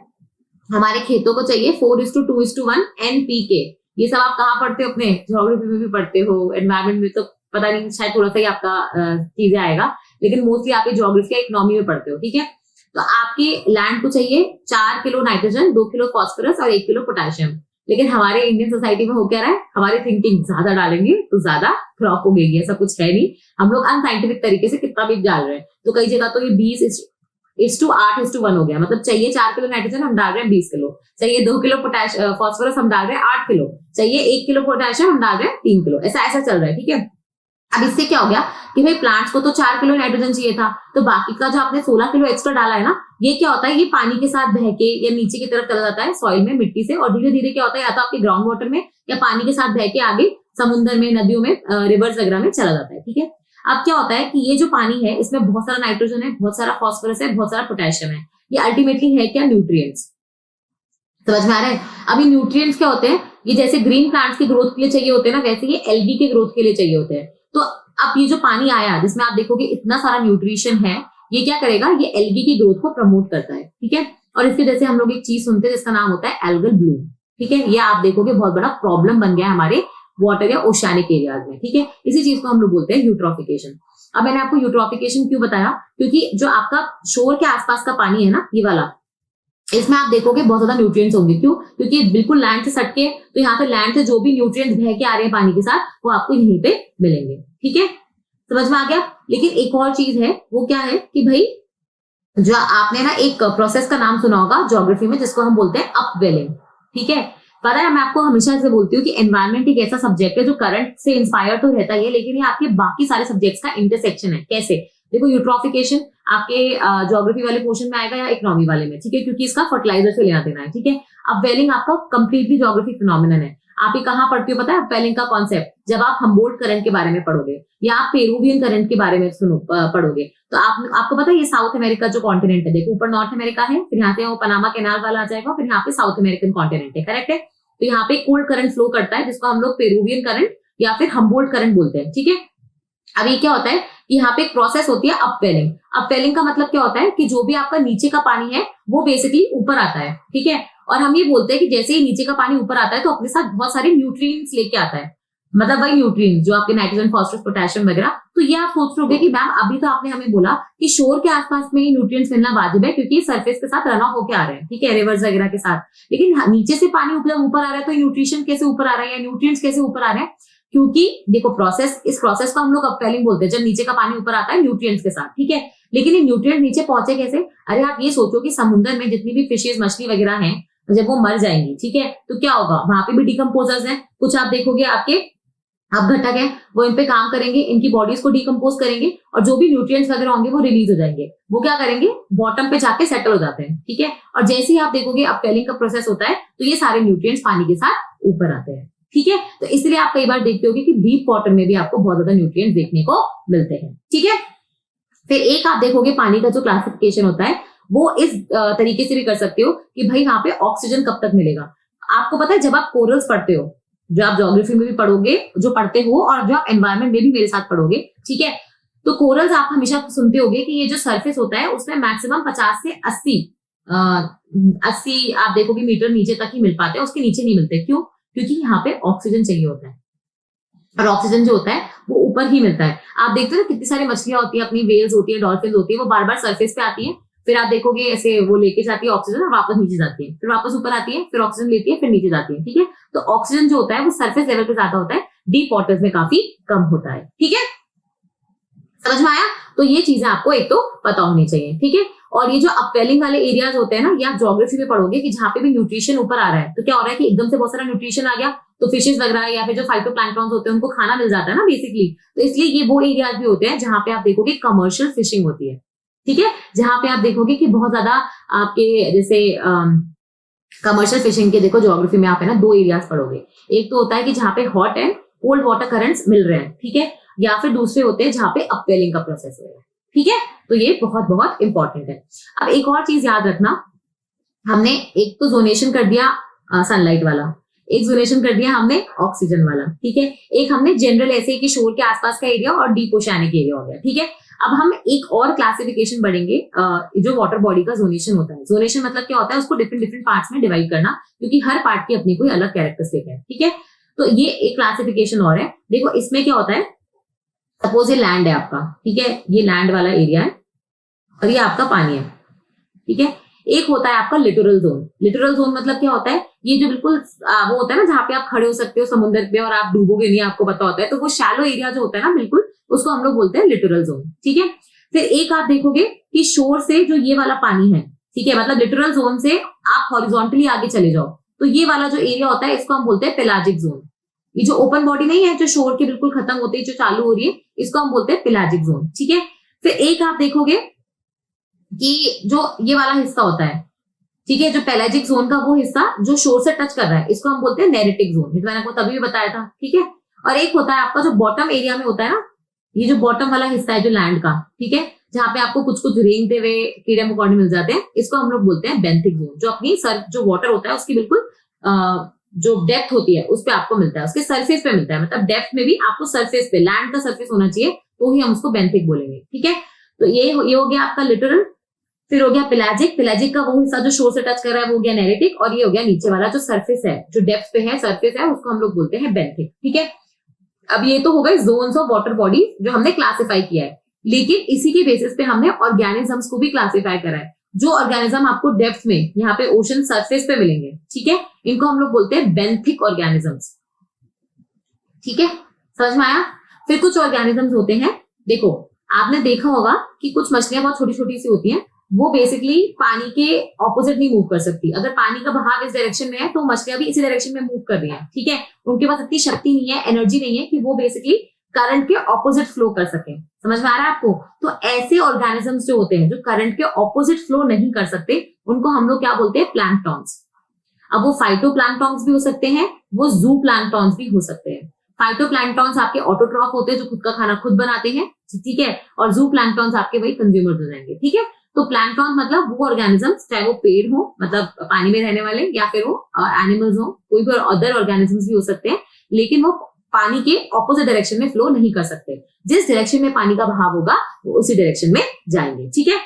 हमारे खेतों को चाहिए 4:2:1 NPK। ये सब आप कहाँ पढ़ते हो, अपने ज्योग्राफी में भी पढ़ते हो, एनवायरमेंट में तो पता नहीं, शायद थोड़ा सा ही आपका चीजें आएगा, लेकिन मोस्टली आप ज्योग्राफी या इकोनॉमी में पढ़ते हो, ठीक है। तो आपके लैंड को चाहिए 4 किलो नाइट्रोजन, 2 किलो फॉस्फोरस और 1 किलो पोटेशियम। लेकिन हमारे इंडियन सोसाइटी में हो क्या रहा है, हमारी थिंकिंग ज्यादा डालेंगे तो ज्यादा क्रॉप उगेगी, ऐसा कुछ है नहीं। हम लोग अनसाइंटिफिक तरीके से कितना भी डाल रहे हैं, तो कई जगह तो ये 20:8:1 हो गया, मतलब चाहिए 4 किलो नाइट्रोजन, हम डाल रहे हैं 20 किलो, चाहिए 2 किलो फॉस्फोरस, हम डाल रहे हैं 8 किलो, चाहिए 1 किलो पोटेशियम, हम डाल रहे हैं 3 किलो, ऐसा ऐसा चल रहा है, ठीक है। अब इससे क्या हो गया कि भाई प्लांट्स को तो 4 किलो नाइट्रोजन चाहिए था, तो बाकी का जो आपने 16 किलो एक्स्ट्रा डाला है ना, ये क्या होता है, ये पानी के साथ बह के या नीचे की तरफ चला जाता है सॉइल में, मिट्टी से, और धीरे धीरे क्या होता है, या तो आपके ग्राउंड वाटर में या पानी के साथ बह के आगे समुद्र में, नदियों में, रिवर्स वगैरह में चला जाता है, ठीक है। अब क्या होता है कि ये जो पानी है, इसमें बहुत सारा नाइट्रोजन है, बहुत सारा फॉस्फोरस है, बहुत सारा पोटेशियम है। ये अल्टीमेटली है क्या, न्यूट्रिएंट्स। समझ में आ रहा है। अभी न्यूट्रिएंट्स क्या होते हैं, ये जैसे ग्रीन प्लांट्स की ग्रोथ के लिए चाहिए होते हैं ना, वैसे ये एल्गी के ग्रोथ के लिए चाहिए होते हैं। तो अब ये जो पानी आया जिसमें आप देखोगे इतना सारा न्यूट्रिशन है, ये क्या करेगा, ये एल्गी की ग्रोथ को प्रमोट करता है, ठीक है। और इसके जैसे हम लोग एक चीज सुनते हैं जिसका नाम होता है एल्गल ब्लूम, ठीक है। ये आप देखोगे बहुत बड़ा प्रॉब्लम बन गया है हमारे वाटर या ओशियानिक एरियाज में, ठीक है। इसी चीज को हम लोग बोलते हैं यूट्रॉफिकेशन। अब मैंने आपको यूट्रॉफिकेशन क्यों बताया, क्योंकि जो आपका शोर के आसपास का पानी है ना, ये वाला, इसमें आप देखोगे बहुत ज्यादा न्यूट्रिएंट्स होंगे। क्यों, क्योंकि बिल्कुल लैंड से सटके, तो यहाँ पे लैंड से जो भी न्यूट्रिएंट्स बह के आ रहे हैं पानी के साथ, वो आपको यहीं पे मिलेंगे, ठीक है। समझ में आ गया। लेकिन एक और चीज है, वो क्या है कि भाई जो आपने ना एक प्रोसेस का नाम सुना होगा ज्योग्राफी में, जिसको हम बोलते हैं अपवेलिंग, ठीक है। पता है, मैं आपको हमेशा से बोलती हूँ कि एनवायरमेंट एक ऐसा सब्जेक्ट है जो करंट से इंस्पायर तो रहता ही है, लेकिन ये आपके बाकी सारे सब्जेक्ट्स का इंटरसेक्शन है। कैसे, देखो यूट्रॉफिकेशन आपके ज्योग्राफी वाले पोर्शन में आएगा या इकोनॉमी वाले में, ठीक है, क्योंकि इसका फर्टिलाइजर से लेना देना है, ठीक है। अपवेलिंग आपका कंप्लीटली ज्योग्राफी फिनोमिनन है। आप ये कहाँ पढ़ती हो पता है, अपवेलिंग का कॉन्सेप्ट, जब आप हम्बोल्ट करंट के बारे में पढ़ोगे या आप पेरुवियन करंट के बारे में पढ़ोगे, तो आपको पता है ये साउथ अमेरिका जो कॉन्टिनेंट है, देखो ऊपर नॉर्थ अमेरिका है, फिर यहाँ पे वो पनामा कैनाल वाला आ जाएगा, फिर यहाँ पे साउथ अमेरिकन कॉन्टिनेंट है, करेक्ट है। तो यहाँ पे कोल्ड करंट फ्लो करता है जिसको हम लोग पेरुवियन करंट या फिर हम्बोल्ट करंट बोलते हैं, ठीक है। अब ये क्या होता है कि यहाँ पे एक प्रोसेस होती है अपवेलिंग। अपवेलिंग का मतलब क्या होता है कि जो भी आपका नीचे का पानी है वो बेसिकली ऊपर आता है, ठीक है। और हम ये बोलते हैं कि जैसे ही नीचे का पानी ऊपर आता है तो अपने साथ बहुत सारे न्यूट्रिएंट्स लेके आता है, मतलब वही न्यूट्रिएंट्स जो आपके नाइट्रोजन, फॉस्फोरस, पोटेशियम वगैरह। तो ये आप सोच रहे होगे कि मैम अभी तो आपने हमें बोला कि शोर के आसपास में ही न्यूट्रिएंट्स मिलना वाजिब है, क्योंकि सरफेस के साथ रन ऑफ होके आ रहे हैं, ठीक है, रिवर्स वगैरह के साथ। लेकिन नीचे से पानी ऊपर आ रहा है, तो न्यूट्रिशन कैसे ऊपर आ रहा है या न्यूट्रिएंट्स कैसे ऊपर आ रहे हैं, क्योंकि देखो इस प्रोसेस को हम लोग अपवेलिंग बोलते हैं, जब नीचे का पानी ऊपर आता है न्यूट्रिएंट्स के साथ, ठीक है। लेकिन ये न्यूट्रिएंट नीचे पहुंचे कैसे, अरे आप ये सोचो कि समुद्र में जितनी भी फिशेज, मछली वगैरह हैं, जब वो मर जाएंगी, ठीक है, तो क्या होगा, वहां पे भी डिकम्पोजर्स हैं, कुछ आप देखोगे आपके अपघटक है, वो इन पे काम करेंगे, इनकी बॉडीज को डिकम्पोज करेंगे, और जो भी न्यूट्रिएंट्स वगैरह होंगे वो रिलीज हो जाएंगे। वो क्या करेंगे, बॉटम पे जाके सेटल हो जाते हैं, ठीक है। और जैसे ही आप देखोगे अपवेलिंग का प्रोसेस होता है, तो ये सारे न्यूट्रिएंट्स पानी के साथ ऊपर आते हैं, ठीक है। तो इसलिए आप कई बार देखते होगे कि डीप वाटर में भी आपको बहुत ज्यादा न्यूट्रिएंट्स देखने को मिलते हैं, ठीक है। फिर एक आप देखोगे पानी का जो क्लासिफिकेशन होता है, वो इस तरीके से भी कर सकते हो कि भाई यहाँ पे ऑक्सीजन कब तक मिलेगा। आपको पता है, जब आप कोरल्स पढ़ते हो, जो आप ज्योग्राफी में भी पढ़ोगे, जो पढ़ते हो, और जो आप एनवायरमेंट में भी मेरे साथ पढ़ोगे, ठीक है, तो कोरल्स आप हमेशा सुनते होगे कि ये जो सरफेस होता है उसमें मैक्सिमम 50 से 80 आप देखोगे मीटर नीचे तक ही मिल पाते हैं, उसके नीचे नहीं मिलते। क्यों, क्योंकि यहाँ पे ऑक्सीजन चाहिए होता है, और ऑक्सीजन जो होता है वो ऊपर ही मिलता है। आप देखते हो ना कितनी सारी मछलियां होती है, अपनी वेल्स होती है, डॉल्फिन होती है, वो बार बार सरफेस पे आती है, फिर आप देखोगे ऐसे वो लेके जाती है ऑक्सीजन और वापस नीचे जाती है, फिर वापस ऊपर आती है, फिर ऑक्सीजन लेती है, फिर नीचे जाती है, ठीक है। तो ऑक्सीजन जो होता है वो सरफेस लेवल पे ज्यादा होता है, डीप वाटर्स में काफी कम होता है, ठीक है। समझ में आया? तो ये चीजें आपको एक तो पता होनी चाहिए, ठीक है। और ये जो अपवेलिंग वाले एरियाज होते हैं ना, ये आप ज्योग्राफी में पढ़ोगे कि जहां पे भी न्यूट्रिशन ऊपर आ रहा है तो क्या हो रहा है कि एकदम से बहुत सारा न्यूट्रिशन आ गया, तो फिशेस वगैरह या फिर जो फाइटोप्लैंक्टन्स होते हैं उनको खाना मिल जाता है ना बेसिकली। तो इसलिए ये वो एरियाज भी होते हैं जहां पे आप देखोगे कमर्शियल फिशिंग होती है, ठीक है। जहां पे आप देखोगे कि बहुत ज्यादा आपके जैसे कमर्शियल फिशिंग के देखो ज्योग्राफी में आप है ना दो एरियाज पढ़ोगे। एक तो होता है कि जहां पे hot and cold water currents मिल रहे हैं, ठीक है, या फिर दूसरे होते हैं जहां पे अपवेलिंग का प्रोसेस हो रहा है, ठीक है। तो ये बहुत बहुत इंपॉर्टेंट है। अब एक और चीज याद रखना, हमने एक तो जोनेशन कर दिया सनलाइट वाला, एक जोनेशन कर दिया हमने ऑक्सीजन वाला, ठीक है। एक हमने जनरल ऐसे कि शोर के आसपास का एरिया और डीप ओशियानिक एरिया हो गया, ठीक है। अब हम एक और क्लासिफिकेशन बढ़ेंगे, जो वाटर बॉडी का जोनेशन होता है। जोनेशन मतलब क्या होता है, उसको डिफरेंट डिफरेंट पार्ट्स में डिवाइड करना, क्योंकि हर पार्ट की अपनी कोई अलग कैरेक्टरिस्टिक है, ठीक है। तो ये एक क्लासिफिकेशन और है। देखो इसमें क्या होता है, सपोज ये लैंड है आपका, ठीक है, ये लैंड वाला एरिया है और ये आपका पानी है, ठीक है। एक होता है आपका लिटोरल जोन। लिटोरल जोन मतलब क्या होता है, ये जो बिल्कुल वो होता है ना जहां पे आप खड़े हो सकते हो समुद्र पे और आप डूबोगे नहीं, आपको पता होता है, तो वो शैलो एरिया जो होता है ना बिल्कुल, उसको हम लोग बोलते हैं लिटोरल जोन, ठीक है। फिर एक आप देखोगे कि शोर से जो ये वाला पानी है, ठीक है, मतलब लिटोरल जोन से आप हॉरिजॉन्टली आगे चले जाओ तो ये वाला जो एरिया होता है इसको हम बोलते हैं पेलाजिक जोन। ये जो ओपन बॉडी नहीं है जो शोर के बिल्कुल खत्म होते ही जो चालू हो रही है, इसको हम बोलते हैं पेलाजिक जोन, ठीक है। फिर एक आप देखोगे कि जो ये वाला हिस्सा होता है, ठीक है, जो पेलाजिक जोन का वो हिस्सा जो शोर से टच कर रहा है, इसको हम बोलते हैं नेरेटिक जोन। मैंने आपको तभी भी बताया था, ठीक है। और एक होता है आपका जो बॉटम एरिया में होता है ना, ये जो बॉटम वाला हिस्सा है जो लैंड का, ठीक है, जहां पे आपको कुछ कुछ रेंगते हुए कीड़े मकोड़े मिल जाते हैं, इसको हम लोग बोलते हैं बेंथिक जोन। जो अपनी सर जो वाटर होता है उसकी बिल्कुल जो डेप्थ होती है उस पे आपको मिलता है, उसके सरफेस पे मिलता है, मतलब डेप्थ में भी आपको सरफेस पे लैंड का सरफेस होना चाहिए तो ही हम उसको बेंथिक बोलेंगे, ठीक है। तो ये हो गया आपका लिटरल। फिर हो गया पेलाजिक। पेलाजिक का वो हिस्सा जो शोर से टच कर रहा है वो हो गया नेरेटिक, और ये हो गया नीचे वाला जो सरफेस है, जो डेप्थ पे है सरफेस है, उसको हम लोग बोलते हैं बेंथिक, ठीक है। अब ये तो हो गए जोन्स ऑफ वाटर बॉडी जो हमने क्लासिफाई किया है, लेकिन इसी के बेसिस पे हमने ऑर्गेनिजम्स को भी क्लासिफाई करा है। जो ऑर्गेनिज्म आपको डेप्थ में यहाँ पे ओशन सरफेस पे मिलेंगे, ठीक है, इनको हम लोग बोलते हैं बेंथिक ऑर्गेनिजम्स, ठीक है, समझ में आया। फिर कुछ ऑर्गेनिजम्स होते हैं, देखो आपने देखा होगा कि कुछ मछलियां बहुत छोटी छोटी सी होती हैं, वो बेसिकली पानी के ऑपोजिट नहीं मूव कर सकती। अगर पानी का बहाव इस डायरेक्शन में है तो मछलियां भी इसी डायरेक्शन में मूव कर रही हैं, ठीक है। उनके पास इतनी शक्ति नहीं है, एनर्जी नहीं है कि वो बेसिकली करंट के ऑपोजिट फ्लो कर सके। समझ में आ रहा है आपको? तो ऐसे ऑर्गेनिजम्स जो होते हैं जो करंट के ऑपोजिट फ्लो नहीं कर सकते, उनको हम लोग क्या बोलते हैं, प्लैंक्टॉन्स। अब वो फाइटोप्लैंक्टॉन्स भी हो सकते हैं, वो जू प्लैंक्टॉन्स भी हो सकते हैं। फाइटोप्लैंक्टॉन्स आपके ऑटोट्रॉफ होते हैं जो खुद का खाना खुद बनाते हैं, ठीक है, और जू प्लैंक्टॉन्स आपके वही कंज्यूमर्स हो जाएंगे, ठीक है। तो प्लैंक्टॉन मतलब वो ऑर्गेनिजम्स, चाहे वो पेड़ हो मतलब पानी में रहने वाले, या फिर वो एनिमल्स हो, कोई भी अदर ऑर्गेनिजम्स भी हो सकते हैं, लेकिन वो पानी के ऑपोजिट डायरेक्शन में फ्लो नहीं कर सकते। जिस डायरेक्शन में पानी का बहाव होगा वो उसी डायरेक्शन में जाएंगे, ठीक है,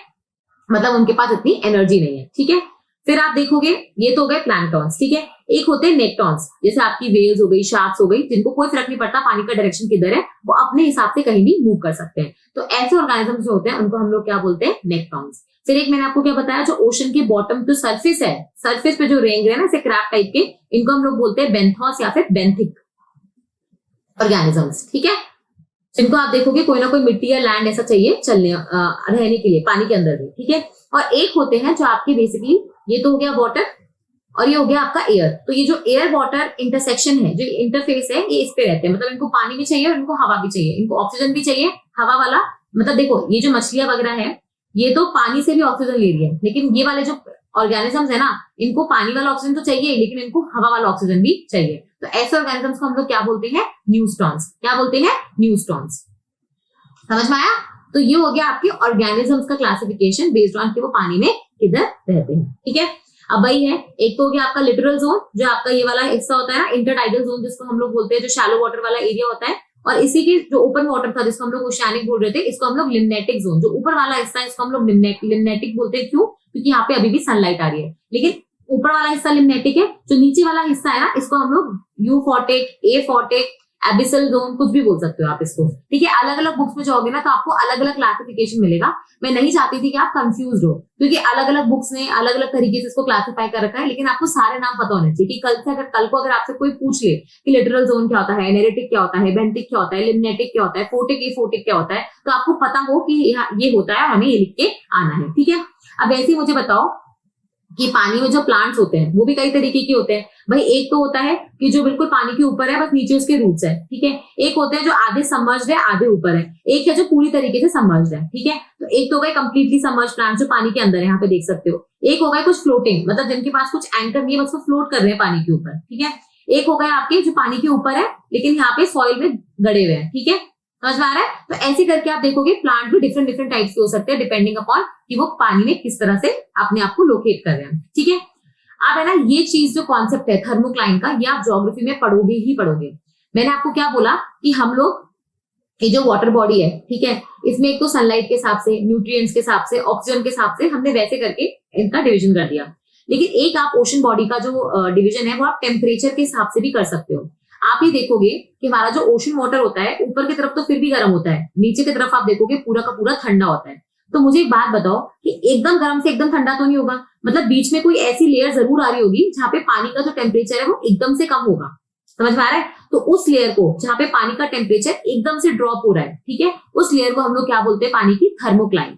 मतलब उनके पास इतनी एनर्जी नहीं है, ठीक है। फिर आप देखोगे ये तो हो गए प्लैंक्टॉन्स, ठीक है। एक होते हैं नेक्टॉन्स, जैसे आपकी वेल्स हो गई, शार्क्स हो गई, जिनको कोई फर्क नहीं पड़ता पानी का डायरेक्शन किधर है, वो अपने हिसाब से कहीं भी मूव कर सकते हैं। तो ऐसे ऑर्गेनिजम्स जो होते हैं उनको हम लोग क्या बोलते हैं, नेक्टॉन्स। फिर एक मैंने आपको क्या बताया, जो ओशन के बॉटम जो सरफेस है, सरफेस पे जो रेंग रहे हैं ना ऐसे क्रैब टाइप के, इनको हम लोग बोलते हैं बेंथोस या फिर बेंथिक ऑर्गेनिजम्स, ठीक है। जिनको आप देखोगे कोई ना कोई मिट्टी या लैंड ऐसा चाहिए चलने रहने के लिए पानी के अंदर भी, ठीक है। और एक होते हैं जो आपके बेसिकली, ये तो हो गया वाटर और ये हो गया आपका एयर। तो ये जो एयर वाटर इंटरसेक्शन है, जो इंटरफेस है, ये इस पे रहते हैं, मतलब इनको पानी भी चाहिए और इनको हवा भी चाहिए, इनको ऑक्सीजन भी चाहिए, हवा वाला मतलब देखो ये जो मछलियां वगैरह है ये तो पानी से भी ऑक्सीजन ले रही है, लेकिन ये वाले जो ऑर्गेनिजम्स है ना, इनको पानी वाला ऑक्सीजन तो चाहिए लेकिन इनको हवा वाला ऑक्सीजन भी चाहिए। तो ऐसे ऑर्गेनिजम्स को हम लोग क्या बोलते हैं, न्यूस्टॉन्स। क्या बोलते हैं, न्यूस्टॉन्स। समझ में आया? तो ये हो गया आपके ऑर्गेनिजम्स का क्लासिफिकेशन बेस्ड ऑन कि वो पानी में किधर रहते हैं, ठीक है। अब वही है, एक तो हो गया आपका लिटरल जोन, जो आपका ये वाला हिस्सा होता है ना, इंटरटाइडल जोन जिसको हम लोग बोलते हैं, जो शैलो वाटर वाला एरिया होता है, और इसी के जो ओपन वाटर था जिसको हम लोग ओशियानिक बोल रहे थे, इसको हम लोग लिम्नेटिक जोन, जो ऊपर वाला हिस्सा है इसको हम लोग लिम्नेटिक बोलते हैं। क्यों? क्योंकि यहाँ पे अभी भी सनलाइट आ रही है, लेकिन ऊपर वाला हिस्सा लिम्नेटिक है, जो नीचे वाला हिस्सा है ना इसको हम लोग यूफोटिक, एफोटिक, एबिसल जोन, कुछ भी बोल सकते हो आप इसको, ठीक है। अलग अलग बुक्स में जाओगे ना तो आपको अलग अलग क्लासिफिकेशन मिलेगा। मैं नहीं चाहती थी कि आप कंफ्यूज हो, क्योंकि अलग अलग बुक्स ने अलग अलग तरीके से इसको क्लासिफाई कर रखा है, लेकिन आपको सारे नाम पता होने चाहिए कि कल को अगर आपसे कोई पूछ ले कि लिटरल जोन क्या होता है, नेरेटिक क्या होता है, बेंटिक क्या होता है, लिम्नेटिक क्या होता है, फोटिक एफोटिक क्या होता है, तो आपको पता हो कि ये होता है, हमें ये लिख के आना है, ठीक है। अब वैसे ही मुझे बताओ कि पानी में जो प्लांट्स होते हैं वो भी कई तरीके के होते हैं भाई। एक तो होता है कि जो बिल्कुल पानी के ऊपर है, बस नीचे उसके रूट्स है, ठीक है। एक होते हैं जो आधे सबमर्ज्ड है, आधे ऊपर है। एक है जो पूरी तरीके से सबमर्ज्ड है, ठीक है। तो एक तो गए कंप्लीटली सबमर्ज्ड प्लांट जो पानी के अंदर है, यहाँ पे देख सकते हो। एक हो गए कुछ फ्लोटिंग, मतलब जिनके पास कुछ एंकर नहीं है, बस वो फ्लोट कर रहे हैं पानी के ऊपर, ठीक है। एक हो गए आपके जो पानी के ऊपर है लेकिन यहाँ पे सॉइल में गड़े हुए हैं, ठीक है। समझ में आ रहा है? तो ऐसे करके आप देखोगे प्लांट भी डिफरेंट डिफरेंट टाइप्स के हो सकते हैं, डिपेंडिंग अपॉन कि वो पानी में किस तरह से अपने आप को लोकेट कर रहे हैं, ठीक है। अब है ना, ये चीज जो कॉन्सेप्ट है थर्मोक्लाइन का, ये आप ज्योग्राफी में पढ़ोगे ही पढ़ोगे। मैंने आपको क्या बोला कि हम लोग ये जो वाटर बॉडी है, ठीक है, इसमें एक तो सनलाइट के हिसाब से, न्यूट्रिएंट्स के हिसाब से, ऑक्सीजन के हिसाब से हमने वैसे करके इनका डिवीजन कर दिया। लेकिन एक आप ओशन बॉडी का जो डिवीजन है वो आप टेम्परेचर के हिसाब से भी कर सकते हो। आप ही देखोगे कि हमारा जो ओशन वाटर होता है ऊपर की तरफ तो फिर भी गर्म होता है, नीचे की तरफ आप देखोगे पूरा का पूरा ठंडा होता है। तो मुझे एक बात बताओ कि एकदम गर्म से एकदम ठंडा तो नहीं होगा, मतलब बीच में कोई ऐसी लेयर जरूर आ रही होगी जहाँ पे पानी का जो टेम्परेचर है वो एकदम से कम होगा। समझ में आ रहा है? तो उस लेयर को जहाँ पे पानी का टेम्परेचर एकदम से ड्रॉप हो रहा है, ठीक है, उस लेयर को हम लोग क्या बोलते हैं? पानी की थर्मोक्लाइन,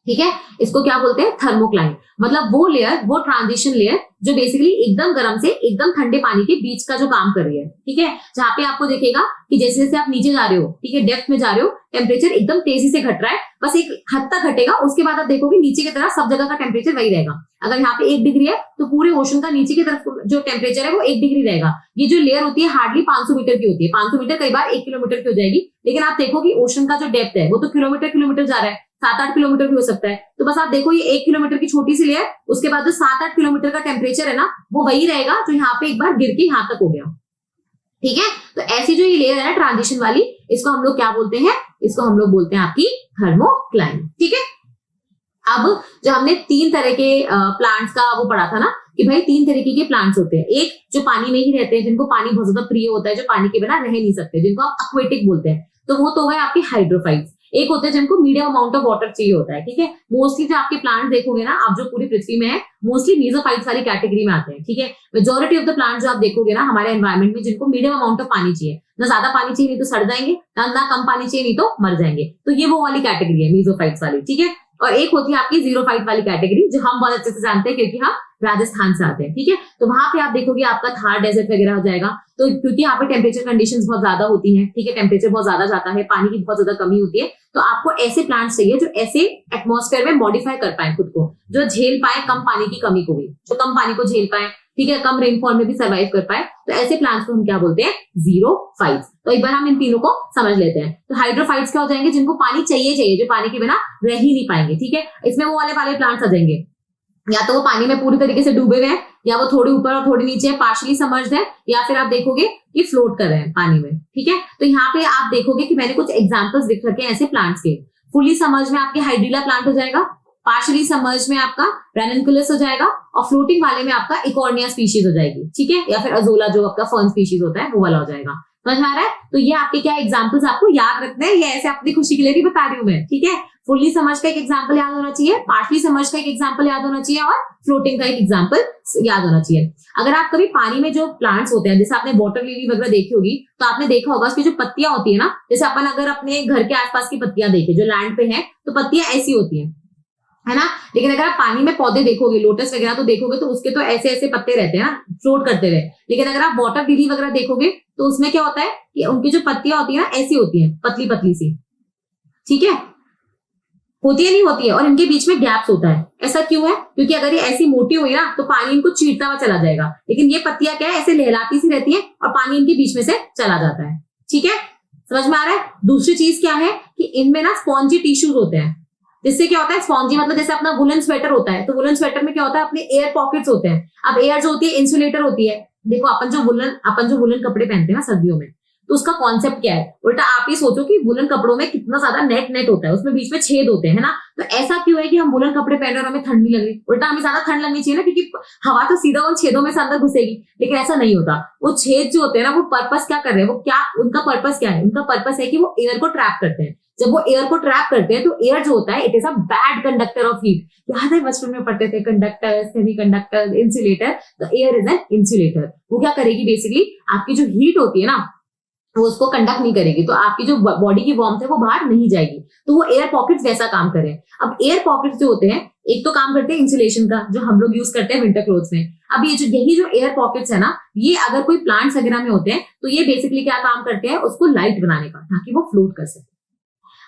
ठीक है। इसको क्या बोलते हैं? थर्मोक्लाइन। मतलब वो लेयर, वो ट्रांजिशन लेयर जो बेसिकली एकदम गर्म से एकदम ठंडे पानी के बीच का जो काम कर रही है, ठीक है। जहां पे आपको दिखेगा कि जैसे जैसे आप नीचे जा रहे हो, ठीक है, डेप्थ में जा रहे हो, टेम्परेचर एकदम तेजी से घट रहा है, बस एक हद तक घटेगा, उसके बाद आप देखोगे नीचे की तरफ सब जगह का टेम्परेचर वही रहेगा। अगर यहाँ पे 1 डिग्री है तो पूरे ओशन का नीचे की तरफ जो टेम्परेचर है वो 1 डिग्री रहेगा। ये जो लेयर होती है हार्डली 500 मीटर की होती है, 500 मीटर कई बार 1 किलोमीटर की हो जाएगी, लेकिन आप देखो कि ओशन का जो डेप्थ है वो तो किलोमीटर किलोमीटर जा रहा है, 7-8 किलोमीटर भी हो सकता है। तो बस आप देखो ये 1 किलोमीटर की छोटी सी लेयर, उसके बाद जो 7-8 किलोमीटर का टेम्परेचर है ना वो वही रहेगा जो यहाँ पे एक बार गिर के यहाँ तक हो गया, ठीक है। तो ऐसी जो ये लेयर है ना ट्रांजिशन वाली, इसको हम लोग क्या बोलते हैं? इसको हम लोग बोलते हैं आपकी थर्मोक्लाइन, ठीक है। अब जो हमने 3 तरह के प्लांट्स का वो पढ़ा था ना कि भाई 3 तरीके के प्लांट्स होते हैं। एक जो पानी में ही रहते हैं, जिनको पानी बहुत ज्यादा प्रिय होता है, जो पानी के बिना रह नहीं सकते, जिनको आप एक्वेटिक बोलते हैं, तो वो तो है आपके हाइड्रोफाइट्स। एक होते हैं जिनको मीडियम अमाउंट ऑफ वाटर चाहिए होता है, ठीक है। मोस्टली जो आपके प्लांट देखोगे ना आप, जो पूरी पृथ्वी में है, मोस्टली मीसोफाइट्स वाली कैटेगरी में आते हैं, ठीक है। मेजोरिटी ऑफ द प्लांट जो आप देखोगे ना हमारे एनवायरमेंट में, जिनको मीडियम अमाउंट ऑफ पानी चाहिए, ना ज्यादा पानी चाहिए नहीं तो सड़ जाएंगे, ना कम पानी चाहिए नहीं तो मर जाएंगे, तो ये वो वाली कैटेगरी है मीसोफाइट्स वाली, ठीक है। और एक होती है आपकी जीरोफाइट वाली कैटेगरी, जो हम बहुत अच्छे से जानते हैं क्योंकि हम राजस्थान से आते हैं, ठीक है। तो वहां पे आप देखोगे आपका थार डेजर्ट वगैरह हो जाएगा, तो क्योंकि यहाँ पे टेम्परेचर कंडीशंस बहुत ज्यादा होती हैं, ठीक है, टेम्परेचर बहुत ज्यादा जाता है, पानी की बहुत ज्यादा कमी होती है, तो आपको ऐसे प्लांट्स चाहिए जो ऐसे एटमॉस्फेयर में मॉडिफाई कर पाए खुद को, जो झेल पाए कम पानी की कमी को भी, जो कम पानी को झेल पाए, ठीक है, कम रेनफॉल में भी सर्वाइव कर पाए। तो ऐसे प्लांट्स को हम क्या बोलते हैं? जीरोफाइट्स। तो एक बार हम इन तीनों को समझ लेते हैं। तो हाइड्रोफाइट्स क्या हो जाएंगे? जिनको पानी चाहिए, जो पानी के बिना रह ही नहीं पाएंगे, ठीक है। इसमें वो वाले प्लांट्स आ जाएंगे, या तो वो पानी में पूरी तरीके से डूबे हुए हैं, या वो थोड़ी ऊपर और थोड़ी नीचे है, पार्शली सबमर्ज्ड है, या फिर आप देखोगे कि फ्लोट कर रहे हैं पानी में, ठीक है। तो यहाँ पे आप देखोगे कि मैंने कुछ एग्जांपल्स लिख रखे हैं ऐसे प्लांट्स के। फुली सबमर्ज्ड में आपके हाइड्रीला प्लांट हो जाएगा, पार्शली सबमर्ज्ड में आपका रैननकुलस हो जाएगा, और फ्लोटिंग वाले में आपका इकोर्निया स्पीशीज हो जाएगी, ठीक है, या फिर अजोला जो आपका फर्न स्पीशीज होता है वो वाला हो जाएगा। समझ में आ रहा है? तो ये आपके क्या एग्जांपल्स आपको याद रखने हैं, ये ऐसे अपनी खुशी के लिए भी बता रही हूँ मैं, ठीक है। फुल्ली समझ का एक एग्जांपल याद होना चाहिए, पार्टली समझ का एक एग्जांपल याद होना चाहिए, और फ्लोटिंग का एक एग्जांपल याद होना चाहिए। अगर आप कभी पानी में जो प्लांट्स होते हैं, जैसे आपने वाटर लिली वगैरह देखी होगी, तो आपने देखा होगा उसकी जो पत्तियां होती है ना, जैसे अपन अगर अपने घर के आसपास की पत्तियां देखें जो लैंड पे है, तो पत्तियां ऐसी होती है ना। लेकिन अगर आप पानी में पौधे देखोगे, लोटस वगैरह तो देखोगे, तो उसके तो ऐसे ऐसे पत्ते रहते हैं ना, फ्लोट करते हुए। लेकिन अगर आप वाटर लिली वगैरह देखोगे तो उसमें क्या होता है कि उनकी जो पत्तियां होती है ना ऐसी होती है, पतली पतली सी, ठीक है, होती है नहीं होती है, और इनके बीच में गैप्स होता है। ऐसा क्यों है? क्योंकि अगर ये ऐसी मोटी हुई ना तो पानी इनको चीरता हुआ चला जाएगा, लेकिन ये पत्तियां क्या है, ऐसे लहलाती सी रहती है और पानी इनके बीच में से चला जाता है, ठीक है। समझ में आ रहा है? दूसरी चीज क्या है कि इनमें ना स्पॉन्जी टिश्यूज होते हैं, जिससे क्या होता है, स्पॉन्जी मतलब जैसे अपना वुलन स्वेटर होता है, तो वुलन स्वेटर में क्या होता है, अपने एयर पॉकेट्स होते हैं। अब एयर जो होती है इंसुलेटर होती है। देखो अपन जो वुलन कपड़े पहनते हैं ना सर्दियों में, तो उसका कॉन्सेप्ट क्या है? उल्टा आप ही सोचो कि वुलन कपड़ों में कितना ज्यादा नेट होता है, उसमें बीच में छेद होते हैं ना। तो ऐसा क्यों है कि हम वुलन कपड़े पहन रहे और हमें ठंड नहीं लग रही? उल्टा हमें ज्यादा ठंड लगनी चाहिए ना, क्योंकि हवा तो सीधा उन छेदों में से अंदर घुसेगी। लेकिन ऐसा नहीं होता। वो छेद जो होते हैं ना, वो पर्पस क्या कर रहे हैं, वो क्या उनका पर्पस क्या है? उनका पर्पस है कि वो एयर को ट्रैप करते हैं। जब वो एयर को ट्रैप करते हैं तो एयर जो होता है, it is a bad conductor of heat. याद है बचपन में पढ़ते थे कंडक्टर, सेमीकंडक्टर, इंसुलेटर। तो एयर इज एन इंसुलेटर। वो क्या करेगी बेसिकली, आपकी जो हीट होती है ना, वो उसको कंडक्ट नहीं करेगी, तो आपकी जो बॉडी की वार्मथ है वो बाहर नहीं जाएगी। तो वो एयर पॉकेट्स वैसा काम करें। अब एयर पॉकेट्स जो होते हैं, एक तो काम करते हैं इंसुलेशन का, जो हम लोग यूज करते हैं विंटर क्लोथ्स में। अब यही जो एयर पॉकेट्स है ना, ये अगर कोई प्लांट्स वगैरह में होते हैं तो ये बेसिकली क्या काम करते हैं, उसको लाइट बनाने का, ताकि वो फ्लोट कर सके।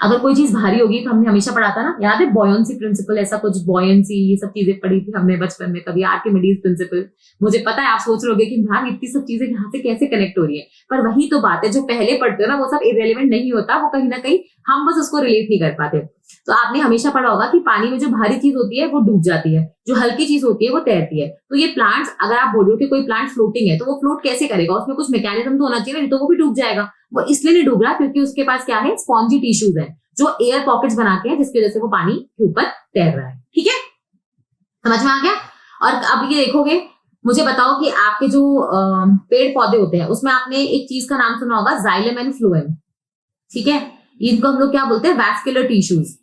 अगर कोई चीज भारी होगी तो हमने हमेशा पढ़ा था ना, याद है बॉयंसी प्रिंसिपल, ऐसा कुछ बॉयंसी, ये सब चीजें पढ़ी थी हमने बचपन में, कभी आर्किमिडीज प्रिंसिपल। मुझे पता है आप सोच रहे होगे कि मैम इतनी सब चीजें यहाँ से कैसे कनेक्ट हो रही है, पर वही तो बात है, जो पहले पढ़ते हो ना वो सब इरेलीवेंट नहीं होता, वो कहीं ना कहीं हम बस उसको रिलेट नहीं कर पाते। तो आपने हमेशा पढ़ा होगा कि पानी में जो भारी चीज होती है वो डूब जाती है, जो हल्की चीज होती है वो तैरती है। तो ये प्लांट्स, अगर आप बोलो कि कोई प्लांट फ्लोटिंग है तो वो फ्लोट कैसे करेगा, उसमें कुछ मैकेनिज्म तो होना चाहिए, नहीं तो वो भी डूब जाएगा। वो इसलिए नहीं डूब रहा क्योंकि उसके पास क्या है, स्पॉन्जी टिश्यूज है, जो एयर पॉकेट्स बना के हैं, जिसकी वजह से वो पानी के ऊपर तैर रहा है। ठीक है, समझ में आ गया? और अब ये देखोगे, मुझे बताओ कि आपके जो पेड़ पौधे होते हैं उसमें आपने एक चीज का नाम सुना होगा, जाइलम एंड फ्लोएम। ठीक है, इनको हम लोग क्या बोलते हैं, वैस्कुलर टिश्यूज।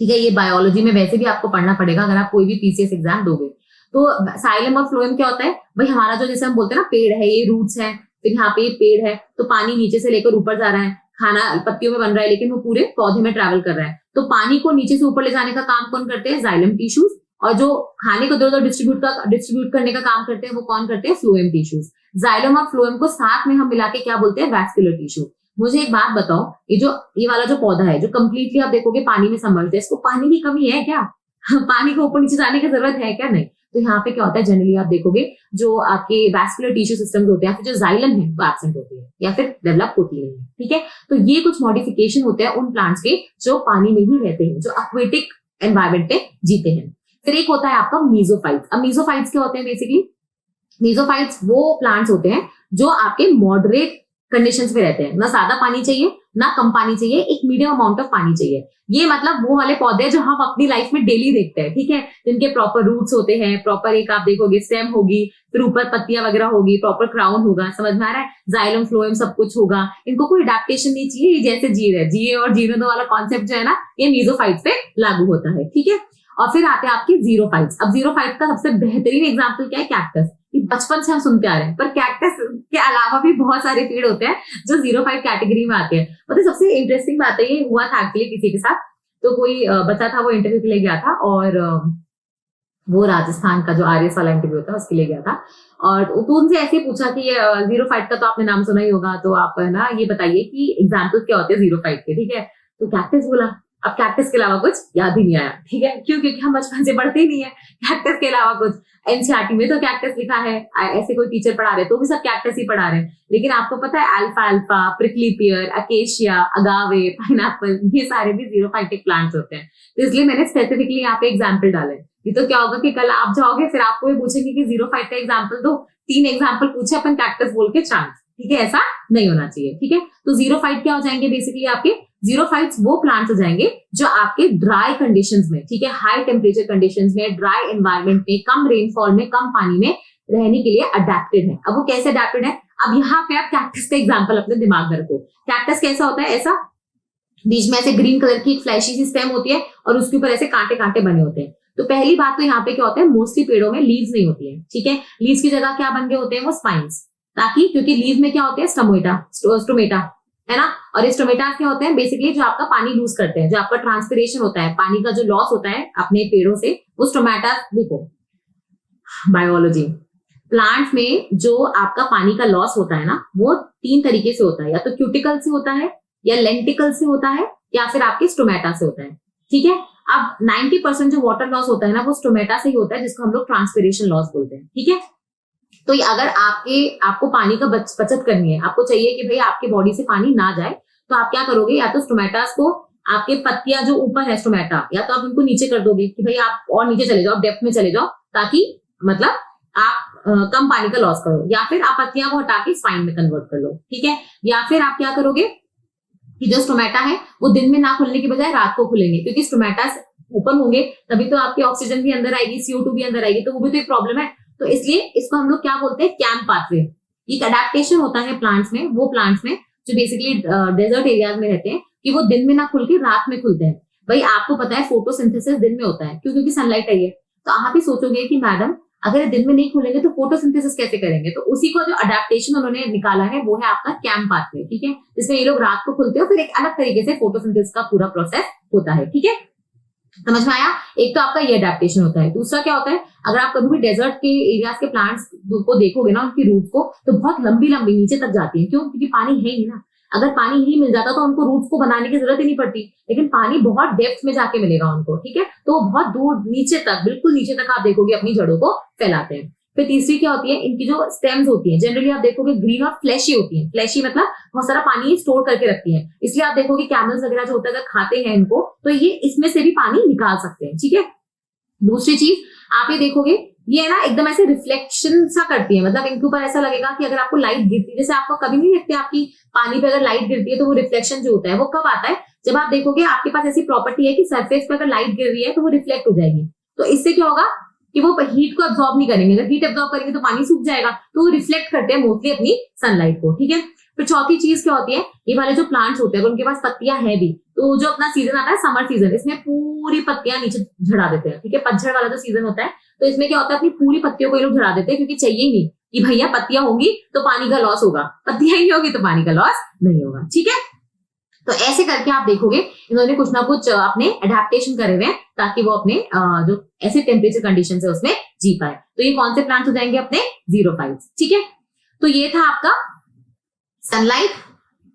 ठीक है, ये बायोलॉजी में वैसे भी आपको पढ़ना पड़ेगा अगर आप कोई भी पीसीएस एग्जाम दोगे। तो साइलम और फ्लोएम क्या होता है भाई, हमारा जो जैसे हम बोलते हैं ना, पेड़ है, ये रूट्स है, फिर यहाँ पे पेड़ है, तो पानी नीचे से लेकर ऊपर जा रहा है, खाना पत्तियों में बन रहा है, लेकिन वो पूरे पौधे में ट्रैवल कर रहा है। तो पानी को नीचे से ऊपर ले जाने का काम कौन करते हैं, जाइलम टिश्यूज। और जो खाने को इधर उधर डिस्ट्रीब्यूट करने का काम करते हैं, वो कौन करते हैं, फ्लोएम टिश्यूज। जाइलम और फ्लोएम को साथ में हम मिला के क्या बोलते हैं, वैस्कुलर टिश्यू। मुझे एक बात बताओ, ये वाला जो पौधा है, जो कंप्लीटली आप देखोगे पानी में समर्थ है, इसको पानी की कमी है क्या? पानी को ऊपर नीचे जाने की जरूरत है क्या? नहीं। तो यहाँ पे क्या होता है, जनरली आप देखोगे जो आपके वैस्कुलर टिश्यू सिस्टम होते हैं, फिर जो जाइलम है वो एब्सेंट होती है या फिर डेवलप होती नहीं है। ठीक है, तो ये कुछ मॉडिफिकेशन होते हैं उन प्लांट्स के जो पानी में ही रहते हैं, जो एक्वेटिक एनवायरमेंट में जीते हैं। फिर एक होता है आपका मीजोफाइट्स। अब मीजोफाइट्स क्या होते हैं बेसिकली, मीजोफाइट्स वो प्लांट्स होते हैं जो आपके मॉडरेट कंडीशंस में रहते हैं, ना ज्यादा पानी चाहिए ना कम पानी चाहिए, एक मीडियम अमाउंट ऑफ पानी चाहिए। ये मतलब वो वाले पौधे जो हम अपनी लाइफ में डेली देखते हैं। ठीक है, जिनके प्रॉपर रूट्स होते हैं, प्रॉपर एक आप देखोगे स्टेम होगी, फिर ऊपर पत्तियां वगैरह होगी, प्रॉपर क्राउन होगा, समझ में आ रहा है, जाइलम फ्लोएम सब कुछ होगा। इनको कोई अडेप्टेशन नहीं चाहिए, ये जैसे जी रहे, जिए और जीने दो वाला कॉन्सेप्ट जो है ना, ये मीजोफाइट्स पे लागू होता है। ठीक है, और फिर आते हैं आपके जीरोफाइट्स। अब जीरोफाइट्स का सबसे बेहतरीन एग्जाम्पल क्या है, कैक्टस। बचपन से हम सुनते आ रहे हैं, पर कैक्टस के अलावा भी बहुत सारे पेड़ होते हैं जो जीरोफाइट कैटेगरी में आते हैं। मतलब सबसे इंटरेस्टिंग बात है, ये हुआ था एक्चुअली किसी के साथ। तो कोई बच्चा था, वो इंटरव्यू के लिए गया था, और वो राजस्थान का जो आरएस वाला इंटरव्यू था उसके लिए गया था। और तो उनसे ऐसे पूछा कि जीरोफाइट का तो आपने नाम सुना ही होगा, तो आप ना ये बताइए कि एग्जाम्पल क्या होते हैं जीरोफाइट के। ठीक है, तो कैक्टस बोला। अब कैक्टस के अलावा कुछ याद ही नहीं आया। ठीक है, क्यों? क्योंकि हम बचपन से पढ़ते ही नहीं है कैक्टस के अलावा कुछ। एनसीईआरटी में तो कैक्टस लिखा है, ऐसे कोई टीचर पढ़ा रहे तो भी सब कैक्टस ही पढ़ा रहे हैं। लेकिन आपको पता है अल्फा अल्फा, prickly pear, acacia, agave, pineapple, ये सारे भी जीरोफाइटिक प्लांट्स होते हैं। तो इसलिए मैंने स्पेसिफिकली यहाँ पे एग्जाम्पल डाले। ये तो क्या होगा कि कल आप जाओगे, फिर आपको भी पूछेंगे कि जीरोफाइट का एग्जाम्पल दो, 3 एग्जाम्पल पूछे, अपन कैक्टस बोल के चांस। ठीक है, ऐसा नहीं होना चाहिए। ठीक है, तो जीरोफाइट क्या हो जाएंगे बेसिकली, आपके जीरोफाइट्स वो प्लांट्स हो जाएंगे जो आपके ड्राई कंडीशंस में, ठीक है, हाई टेम्परेचर कंडीशंस में, ड्राई एनवायरनमेंट में, कम रेनफॉल में, कम पानी में रहने के लिए अडेप्टेड है। अब वो कैसे अडेप्टेड है, अब यहाँ पे आप कैक्टस का एग्जाम्पल अपने दिमाग में रखो। कैक्टस कैसा होता है, ऐसा बीच में ऐसे ग्रीन कलर की एक फ्लैशी सी स्टेम होती है और उसके ऊपर ऐसे कांटे कांटे बने होते हैं। तो पहली बात तो यहाँ पे क्या होता है, मोस्टली पेड़ों में लीव्स नहीं होती है। ठीक है, लीव्स की जगह क्या बन गए होते हैं, वो स्पाइन्स। ताकि क्योंकि लीव में क्या होते हैं, स्टोमेटा है ना, और ये स्टोमेटा क्या होते हैं बेसिकली, जो आपका पानी लूज करते हैं, जो आपका ट्रांसपिरेशन होता है, पानी का जो लॉस होता है अपने पेड़ों से, वो स्टोमेटा। देखो बायोलॉजी, प्लांट्स में जो आपका पानी का लॉस होता है ना, वो 3 तरीके से होता है, या तो क्यूटिकल से होता है, या लेंटिकल से होता है, या फिर आपके स्टोमेटा से होता है। ठीक है, अब 90% जो वाटर लॉस होता है ना, वो स्टोमेटा से ही होता है, जिसको हम लोग ट्रांसपिरेशन लॉस बोलते हैं। ठीक है, तो अगर आपको पानी का बचत करनी है, आपको चाहिए कि भाई आपके बॉडी से पानी ना जाए, तो आप क्या करोगे, या तो स्टोमेटास को, आपके पत्तियां जो ऊपर है स्टोमेटा, या तो आप उनको नीचे कर दोगे कि भाई आप और नीचे चले जाओ, डेप्थ में चले जाओ, ताकि मतलब आप कम पानी का लॉस करो, या फिर आप पत्तियां को हटा के स्वाइन में कन्वर्ट कर लो, ठीक है। या फिर आप क्या करोगे कि जो स्टोमेटा है वो दिन में ना खुलने की बजाय रात को खुलेंगे, क्योंकि स्टोमेटा ओपन होंगे तभी तो आपकी ऑक्सीजन भी अंदर आएगी, CO2 भी अंदर आएगी, तो वो भी तो एक प्रॉब्लम है। तो इसलिए इसको हम लोग क्या बोलते हैं, कैम्प पाथवे। एक अडेप्टेशन होता है प्लांट्स में, वो प्लांट्स में जो बेसिकली डेजर्ट एरियाज में रहते हैं, कि वो दिन में ना खुल के रात में खुलते हैं। भाई आपको पता है फोटोसिंथेसिस दिन में होता है, क्यों? क्योंकि सनलाइट आई है। तो आप ही सोचोगे कि मैडम अगर दिन में नहीं खुलेंगे तो फोटोसिंथेसिस कैसे करेंगे? तो उसी को जो अडेप्टेशन उन्होंने निकाला है वो है आपका कैम्प पाथवे, ठीक है, जिसमें ये लोग रात को खुलते हो, फिर एक अलग तरीके से फोटोसिंथेसिस का पूरा प्रोसेस होता है, ठीक है। समझ में आया? एक तो आपका ये अडेप्टेशन होता है। दूसरा क्या होता है, अगर आप कभी भी डेजर्ट के एरियाज के प्लांट्स को देखोगे ना, उनकी रूट को, तो बहुत लंबी लंबी नीचे तक जाती है। क्यों? क्योंकि पानी है ही ना। अगर पानी ही मिल जाता तो उनको रूट्स को बनाने की जरूरत ही नहीं पड़ती, लेकिन पानी बहुत डेप्थ में जाके मिलेगा उनको, ठीक है। तो वो बहुत दूर नीचे तक, बिल्कुल नीचे तक आप देखोगे अपनी जड़ों को फैलाते हैं। फिर तीसरी क्या होती है, इनकी जो स्टेम्स होती है जनरली आप देखोगे ग्रीन और फ्लैशी होती है। फ्लैशी मतलब बहुत सारा पानी स्टोर करके रखती है, इसलिए आप देखोगे कैमल्स वगैरह जो होता है अगर खाते हैं इनको, तो ये इसमें से भी पानी निकाल सकते हैं, ठीक है। दूसरी चीज आप ये देखोगे, ये ना एकदम ऐसे रिफ्लेक्शन सा करती है, मतलब इनके ऊपर ऐसा लगेगा कि अगर आपको लाइट गिरती है, जैसे आपको कभी नहीं देखते आपकी पानी पे अगर लाइट गिरती है तो वो रिफ्लेक्शन जो होता है वो कब आता है, जब आप देखोगे आपके पास ऐसी प्रॉपर्टी है कि सरफेस पे अगर लाइट गिर रही है तो वो रिफ्लेक्ट हो जाएगी। तो इससे क्या होगा कि वो हीट को एब्जॉर्ब नहीं करेंगे, अगर हीट एब्जॉर्ब करेंगे तो पानी सूख जाएगा, तो वो रिफ्लेक्ट करते हैं मोस्टली अपनी सनलाइट को, ठीक है। फिर चौथी चीज क्या होती है, ये वाले जो प्लांट्स होते हैं उनके पास पत्तियां है भी, तो जो अपना सीजन आता है समर सीजन, इसमें पूरी पत्तियां नीचे झड़ा देते हैं, ठीक है। पतझड़ वाला जो सीजन होता है तो इसमें क्या होता है, अपनी पूरी पत्तियों को ये लोग झड़ा देते हैं, क्योंकि चाहिए ही नहीं कि भैया पत्तियां होंगी तो पानी का लॉस होगा, पत्तियां ही नहीं होगी तो पानी का लॉस नहीं होगा, ठीक है। तो ऐसे करके आप देखोगे इन्होंने कुछ ना कुछ अपने एडेप्टेशन करे हुए हैं ताकि वो अपने जो ऐसे टेम्परेचर कंडीशन है उसमें जी पाए। तो ये कौन से प्लांट्स हो जाएंगे अपने ज़ीरोफाइट्स, ठीक है। तो ये था आपका सनलाइट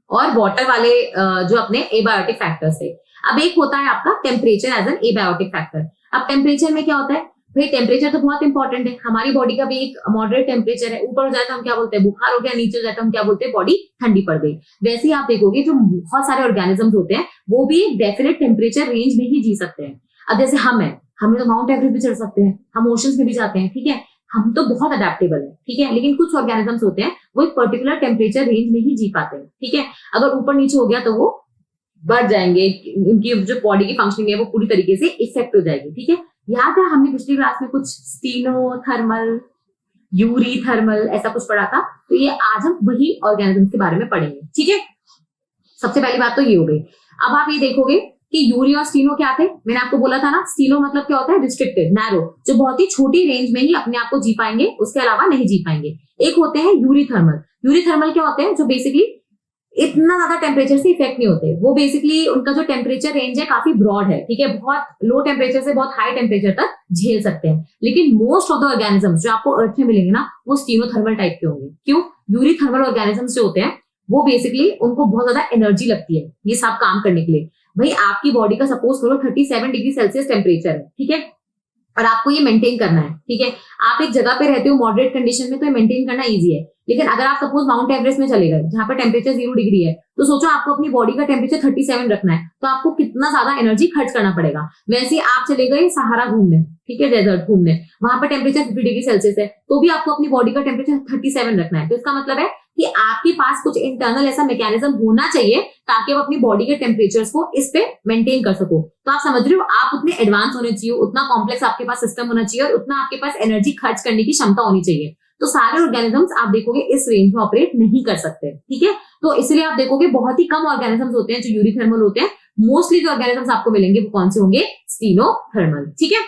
और वाटर वाले जो अपने एबायोटिक फैक्टर्स थे। अब एक होता है आपका temperature as an abiotic factor. अब टेम्परेचर में क्या होता है भाई, टेम्परेचर तो बहुत इंपॉर्टेंट है, हमारी बॉडी का भी एक मॉडरेट टेम्परेचर है, ऊपर हो जाए तो हम क्या बोलते हैं बुखार हो गया, नीचे हो जाए तो हम क्या बोलते हैं बॉडी ठंडी पड़ गई। वैसे ही आप देखोगे जो बहुत सारे ऑर्गेनिजम्स होते हैं वो भी एक डेफिनेट टेम्परेचर रेंज में ही जी सकते हैं। अब जैसे हमें तो माउंट एवरेस्ट भी चढ़ सकते हैं, हम ओशंस में भी जाते हैं, ठीक है, हम तो बहुत अडेप्टेबल है, ठीक है। लेकिन कुछ ऑर्गेनिजम्स होते हैं वो एक पर्टिकुलर टेम्परेचर रेंज में ही जी पाते हैं, ठीक है। अगर ऊपर नीचे हो गया तो वो बढ़ जाएंगे, उनकी जो बॉडी की फंक्शनिंग है वो पूरी तरीके से इफेक्ट हो जाएगी, ठीक है। याद है हमने पिछली क्लास में कुछ स्टीनोथर्मल, यूरी थर्मल ऐसा कुछ पढ़ा था, तो ये आज हम वही ऑर्गेनिज्म के बारे में पढ़ेंगे, ठीक है। सबसे पहली बात तो ये हो गई। अब आप ये देखोगे कि यूरी और स्टीनो क्या थे, मैंने आपको बोला था ना, स्टीनो मतलब क्या होता है रिस्ट्रिक्टेड, नैरो, जो बहुत ही छोटी रेंज में ही अपने आप को जी पाएंगे, उसके अलावा नहीं जी पाएंगे। एक होते हैं यूरी थर्मल। यूरी थर्मल क्या होते हैं, जो बेसिकली इतना ज्यादा टेम्परेचर से इफेक्ट नहीं होते, वो बेसिकली उनका जो टेम्परेचर रेंज है काफी ब्रॉड है, ठीक है, बहुत लो टेम्परेचर से बहुत हाई टेम्परेचर तक झेल सकते हैं। लेकिन मोस्ट ऑफ द ऑर्गेनिजम्स जो आपको अर्थ में मिलेंगे ना वो स्टीनोथर्मल टाइप के होंगे। क्यों? यूरी थर्मल ऑर्गेनिजम्स जो होते हैं वो बेसिकली उनको बहुत ज्यादा एनर्जी लगती है ये सब काम करने के लिए। भाई आपकी बॉडी का सपोज करो 37 डिग्री सेल्सियस टेम्परेचर है, ठीक है, और आपको ये मेंटेन करना है, ठीक है। आप एक जगह पे रहते हो मॉडरेट कंडीशन में तो ये मेंटेन करना इजी है, लेकिन अगर आप सपोज माउंट एवरेस्ट में चले गए जहां पर टेम्परेचर 0 डिग्री है, तो सोचो आपको अपनी बॉडी का टेम्परेचर 37 रखना है, तो आपको कितना ज्यादा एनर्जी खर्च करना पड़ेगा। वैसे आप चले गए सहारा घूमने, ठीक है, डेजर्ट घूमने, वहां पर टेम्परेचर 50 डिग्री सेल्सियस है, तो भी आपको अपनी बॉडी का टेम्परेचर 37 रखना है। तो इसका मतलब है कि आपके पास कुछ इंटरनल ऐसा मैकेनिज्म होना चाहिए ताकि आप अपनी बॉडी के टेम्परेचर्स को इस पे मेंटेन कर सको। तो आप समझ रहे हो, आप उतने एडवांस होने चाहिए, उतना कॉम्प्लेक्स आपके पास सिस्टम होना चाहिए और उतना आपके पास एनर्जी खर्च करने की क्षमता होनी चाहिए। तो सारे ऑर्गेनिजम्स आप देखोगे इस रेंज में ऑपरेट नहीं कर सकते, ठीक है। तो इसलिए आप देखोगे बहुत ही कम ऑर्गेनिजम्स होते हैं जो यूरीथर्मल होते हैं। मोस्टली जो ऑर्गेनिजम्स आपको मिलेंगे वो कौन से होंगे, स्टीनोथर्मल, ठीक है।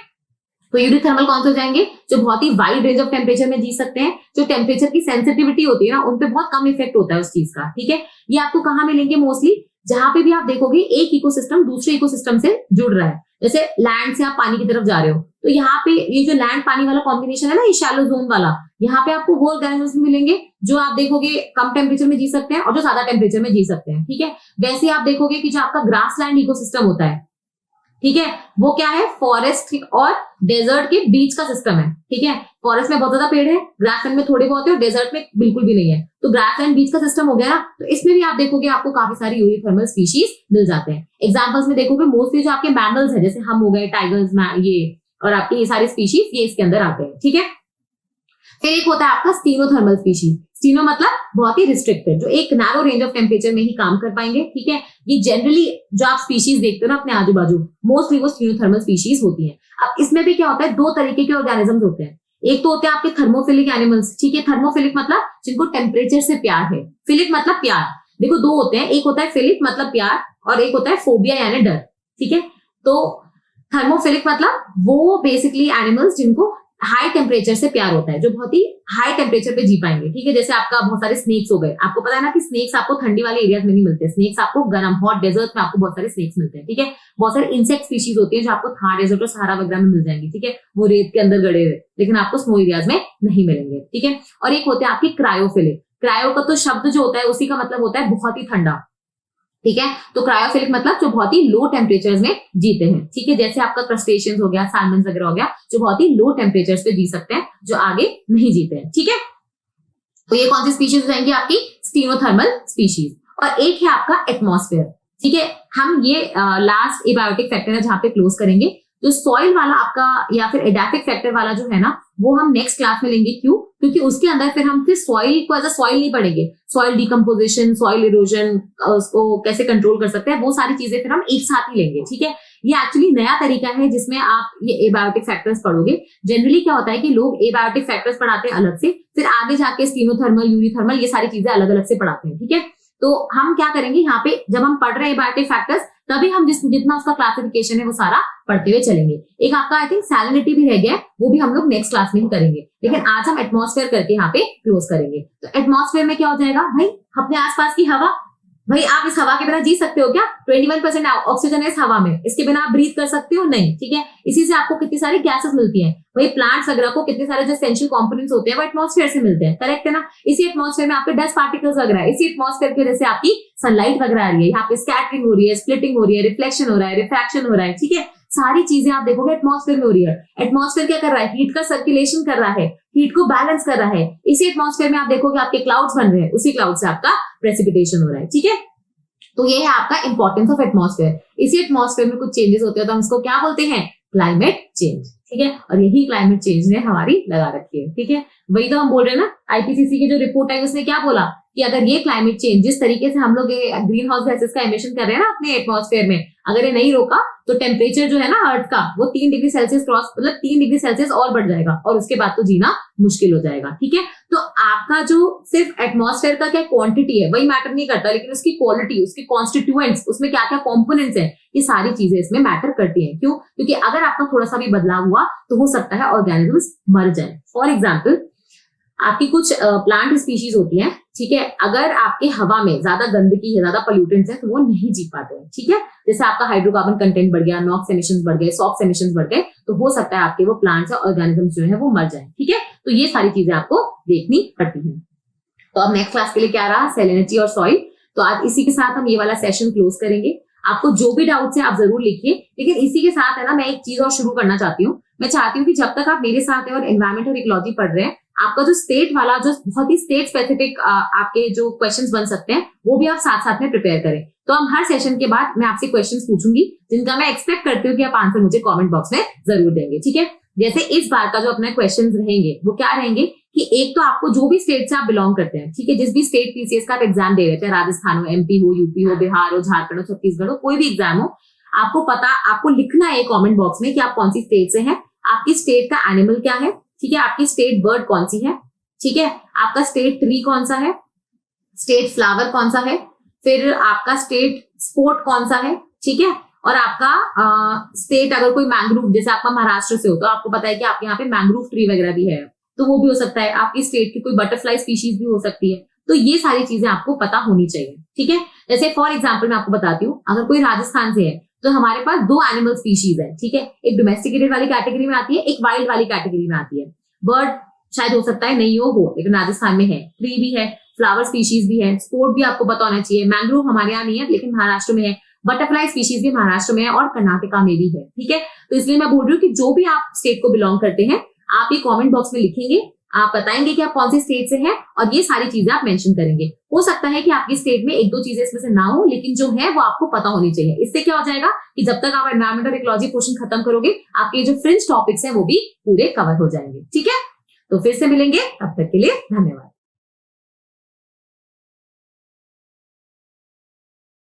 तो यूरीथर्मल कौन से हो जाएंगे, जो बहुत ही वाइड रेंज ऑफ टेम्परेचर में जी सकते हैं, जो टेम्परेचर की सेंसिटिविटी होती है ना उन पे बहुत कम इफेक्ट होता है उस चीज का, ठीक है। ये आपको कहाँ मिलेंगे, मोस्टली जहां पे भी आप देखोगे एक इकोसिस्टम दूसरे इकोसिस्टम से जुड़ रहा है। जैसे लैंड से आप पानी की तरफ जा रहे हो तो यहाँ पे ये जो लैंड पानी वाला कॉम्बिनेशन है ना, ये शैलो जोन वाला, यहाँ पे आपको वो ऑर्गेनिजम्स मिलेंगे जो आप देखोगे कम टेम्परेचर में जी सकते हैं और जो ज्यादा टेम्परेचर में जी सकते हैं, ठीक है। वैसे आप देखोगे कि जो आपका ग्रासलैंड इकोसिस्टम होता है, ठीक है, वो क्या है, फॉरेस्ट और डेजर्ट के बीच का सिस्टम है, ठीक है। फॉरेस्ट में बहुत ज्यादा पेड़ है, ग्रासलैंड में थोड़े बहुत है और डेजर्ट में बिल्कुल भी नहीं है, तो ग्रासलैंड बीच का सिस्टम हो गया ना। तो इसमें भी आप देखोगे आपको काफी सारी यूरीथर्मल स्पीशीज मिल जाते हैं। एग्जांपल्स में देखोगे मोस्टली जो आपके मैमल्स है, जैसे हम हो गए, टाइगर्स, ये और आपके ये सारे स्पीशीज ये इसके अंदर आते हैं, ठीक है। फिर एक होता है आपका स्टीनोथर्मल स्पीशीज। स्टीनो मतलब बहुत ही रिस्ट्रिक्टेड, जो एक नैरो रेंज ऑफ टेम्परेचर में ही काम कर पाएंगे, ठीक है। ये जनरली जो आप स्पीशीज देखते हो ना अपने आजू बाजू, मोस्टली वो स्टीनोथर्मल स्पीशीज होती है। अब इसमें भी क्या होता है, दो तरीके के ऑर्गेनिजम्स होते हैं। एक तो होते हैं आपके थर्मोफिलिक एनिमल्स, ठीक है। थर्मोफिलिक मतलब जिनको टेम्परेचर से प्यार है, फिलिक मतलब प्यार। देखो दो होते हैं, एक होता है फिलिक मतलब प्यार और एक होता है फोबिया यानी डर, ठीक है। तो थर्मोफिलिक मतलब वो बेसिकली एनिमल्स जिनको हाई टेम्परेचर से प्यार होता है, जो बहुत ही हाई टेम्परेचर पे जी पाएंगे, ठीक है। जैसे आपका बहुत सारे स्नेक्स हो गए, आपको पता है ना कि स्नेक्स आपको ठंडी वाले एरियाज में नहीं मिलते, स्नेक्स आपको गर्म हॉट डेजर्ट में आपको बहुत सारे स्नेक्स मिलते हैं, ठीक है। बहुत सारे इंसेक्ट स्पीशीज होती है जो आपको थार डेजर्ट और सहारा वगैरह में मिल जाएंगी, ठीक है। वो रेत के अंदर गड़े हुए, लेकिन आपको स्नो एरियाज में नहीं मिलेंगे, ठीक है। और एक होते हैं आपकी क्रायोफिलिक। क्रायो का तो शब्द जो होता है उसी का मतलब होता है बहुत ही ठंडा, ठीक है। तो क्रायोफिलिक मतलब जो बहुत ही लो टेम्परेचर्स में जीते हैं, ठीक है। जैसे आपका क्रस्टेशियंस हो गया, सैल्मन वगैरह हो गया, जो बहुत ही लो टेम्परेचर्स पे जी सकते हैं, जो आगे नहीं जीते हैं, ठीक है। तो ये कौन सी स्पीशीज हो जाएंगी आपकी, स्टीनोथर्मल स्पीशीज। और एक है आपका एटमॉस्फेयर, ठीक है। हम ये लास्ट एबायोटिक फैक्टर है जहां पे क्लोज करेंगे। जो सॉइल वाला आपका या फिर एडाफिक फैक्टर वाला जो है ना, वो हम नेक्स्ट क्लास में लेंगे। क्यों? क्योंकि उसके अंदर फिर हम फिर सॉइल को एज अ सॉइल नहीं पढ़ेंगे, सॉइल डिकम्पोजिशन, सॉइल इरोजन, उसको कैसे कंट्रोल कर सकते हैं, वो सारी चीजें फिर हम एक साथ ही लेंगे, ठीक है। ये एक्चुअली नया तरीका है जिसमें आप ये एबायोटिक फैक्टर्स पढ़ोगे। जनरली क्या होता है कि लोग एबायोटिक फैक्टर्स पढ़ाते हैं अलग से, फिर आगे जाके स्टीनोथर्मल, यूरिथर्मल, ये सारी चीजें अलग अलग से पढ़ाते हैं, ठीक है। तो हम क्या करेंगे यहाँ पे, जब हम पढ़ रहे हैं एबायोटिक फैक्टर्स, तभी हम जितना उसका क्लासिफिकेशन है वो सारा पढ़ते हुए चलेंगे। एक आपका आई थिंक सैलिनिटी भी रह गया है, वो भी हम लोग नेक्स्ट क्लास में ही करेंगे, लेकिन आज हम एटमॉस्फेयर करके यहाँ पे क्लोज करेंगे। तो एटमॉस्फेयर में क्या हो जाएगा भाई, अपने आसपास की हवा। भाई आप इस हवा के बिना जी सकते हो क्या? 21% ऑक्सीजन है इस हवा में, इसके बिना आप ब्रीथ कर सकते हो? नहीं, ठीक है। इसी से आपको कितनी सारी गैसेस मिलती हैं। वही प्लांट्स वगैरह को कितने सारे जो एसेंशियल कंपोनेंट्स होते हैं वो एटमॉस्फेयर से मिलते हैं, करेक्ट है ना। इसी एटमॉस्फेयर में आपके डस्ट पार्टिकल्स वगैरह है, इसी एटमॉस्फेयर की वजह से आपकी सनलाइट वगैरह आ रही है, यहाँ पे स्कैटरिंग हो रही है, स्प्लिटिंग हो रही है, रिफ्लेक्शन हो रहा है, रिफ्रैक्शन हो रहा है, ठीक है। सारी चीजें आप देखोगे एटमॉस्फेयर में हो रही है। एटमॉस्फेयर क्या कर रहा है, हीट का सर्कुलेशन कर रहा है, हीट को बैलेंस कर रहा है। इसी एटमॉस्फेयर में आप देखोगे आपके क्लाउड्स बन रहे हैं, उसी क्लाउड से आपका प्रेसिपिटेशन हो रहा है, ठीक है। तो ये है आपका इंपॉर्टेंस ऑफ एटमॉस्फेयर। इसी एटमॉस्फेयर में कुछ चेंजेस होते हैं तो हम इसको क्या बोलते हैं, क्लाइमेट चेंज, ठीक है। और यही क्लाइमेट चेंज ने हमारी लगा रखी है, ठीक है। वही तो हम बोल रहे हैं ना, आईपीसीसी की जो रिपोर्ट आई उसने क्या बोला कि अगर ये क्लाइमेट चेंज, जिस तरीके से हम लोग ग्रीन हाउस गैसेस का एमिशन कर रहे हैं ना अपने एटमॉस्फेयर में, अगर ये नहीं रोका तो टेम्परेचर जो है ना अर्थ का, वो 3 डिग्री सेल्सियस क्रॉस, मतलब 3 डिग्री सेल्सियस और बढ़ जाएगा, और उसके बाद तो जीना मुश्किल हो जाएगा, ठीक है। तो आपका जो सिर्फ एटमॉस्फेयर का क्या क्वांटिटी है वही मैटर नहीं करता, लेकिन उसकी क्वालिटी, उसके कॉन्स्टिट्यूएंट्स, उसमें क्या क्या कॉम्पोनेंट्स हैं, ये सारी चीजें इसमें मैटर करती हैं। क्यों? क्योंकि अगर आपका थोड़ा सा भी बदलाव हुआ तो हो सकता है ऑर्गेनिजम्स मर जाए। फॉर एग्जाम्पल, आपकी कुछ प्लांट स्पीशीज होती हैं, ठीक है। अगर आपके हवा में ज्यादा गंदगी है, ज्यादा पोल्यूटेंट्स है, तो वो नहीं जी पाते हैं, ठीक है। जैसे आपका हाइड्रोकार्बन कंटेंट बढ़ गया, नॉक्स एमिशंस बढ़ गए, सॉक्स एमिशंस बढ़ गए, तो हो सकता है आपके वो प्लांट्स या ऑर्गेनिजम्स जो है वो मर जाए, ठीक है। तो ये सारी चीजें आपको देखनी पड़ती हैं। तो अब नेक्स्ट क्लास के लिए क्या रहा, सैलिनिटी और सॉइल। तो आज इसी के साथ हम ये वाला सेशन क्लोज करेंगे। आपको जो भी डाउट्स है आप जरूर लिखिए, लेकिन इसी के साथ है ना, मैं एक चीज और शुरू करना चाहती हूँ। मैं चाहती हूँ कि जब तक आप मेरे साथ हैं और एनवायरमेंट और इकोलॉजी पढ़ रहे हैं, आपका जो स्टेट वाला, जो बहुत ही स्टेट स्पेसिफिक आपके जो क्वेश्चंस बन सकते हैं, वो भी आप साथ साथ में प्रिपेयर करें। तो हम हर सेशन के बाद मैं आपसे क्वेश्चंस पूछूंगी, जिनका मैं एक्सपेक्ट करती हूँ कि आप आंसर मुझे कमेंट बॉक्स में जरूर देंगे, ठीक है। जैसे इस बार का जो अपने क्वेश्चंस रहेंगे वो क्या रहेंगे कि एक तो आपको जो भी स्टेट से आप बिलोंग करते हैं, ठीक है, जिस भी स्टेट पीसीएस का आप एग्जाम दे रहे थे, राजस्थान हो, एमपी हो, यूपी हो, बिहार हो, झारखंड हो, छत्तीसगढ़ हो, कोई भी एग्जाम हो, आपको लिखना है कमेंट बॉक्स में कि आप कौन सी स्टेट से हैं, आपकी स्टेट का एनिमल क्या है, ठीक है, आपकी स्टेट बर्ड कौन सी है, ठीक है, आपका स्टेट ट्री कौन सा है, स्टेट फ्लावर कौन सा है, फिर आपका स्टेट स्पोर्ट कौन सा है, ठीक है। और आपका स्टेट अगर कोई मैंग्रोव, जैसे आपका महाराष्ट्र से हो तो आपको पता है कि आपके यहाँ पे मैंग्रोव ट्री वगैरह भी है, तो वो भी हो सकता है। आपकी स्टेट की कोई बटरफ्लाई स्पीशीज भी हो सकती है। तो ये सारी चीजें आपको पता होनी चाहिए, ठीक है। जैसे फॉर एग्जाम्पल मैं आपको बताती हूँ, अगर कोई राजस्थान से है तो हमारे पास 2 एनिमल स्पीशीज है, ठीक है। एक डोमेस्टिकेटेड वाली कैटेगरी में आती है, एक वाइल्ड वाली कैटेगरी में आती है। बर्ड शायद हो सकता है नहीं हो, लेकिन राजस्थान में है। ट्री भी है, फ्लावर स्पीशीज भी है, स्पोर्ट भी आपको पता होना चाहिए। मैंग्रोव हमारे यहाँ नहीं है, लेकिन महाराष्ट्र में है। बटरफ्लाई स्पीशीज भी महाराष्ट्र में है और कर्नाटका में भी है, ठीक है। तो इसलिए मैं बोल रही हूँ कि जो भी आप स्टेट को बिलोंग करते हैं, आप ये कमेंट बॉक्स में लिखेंगे, आप बताएंगे कि आप कौन सी स्टेट से हैं, और ये सारी चीजें आप मेंशन करेंगे। हो सकता है कि आपकी स्टेट में 1-2 चीजें इसमें से ना हो, लेकिन जो है वो आपको पता होनी चाहिए। इससे क्या हो जाएगा कि जब तक आप एनवायरमेंट और इकोलॉजी पोर्शन खत्म करोगे, आपके जो फ्रिंज टॉपिक्स हैं वो भी पूरे कवर हो जाएंगे, ठीक है। तो फिर से मिलेंगे, तब तक के लिए धन्यवाद।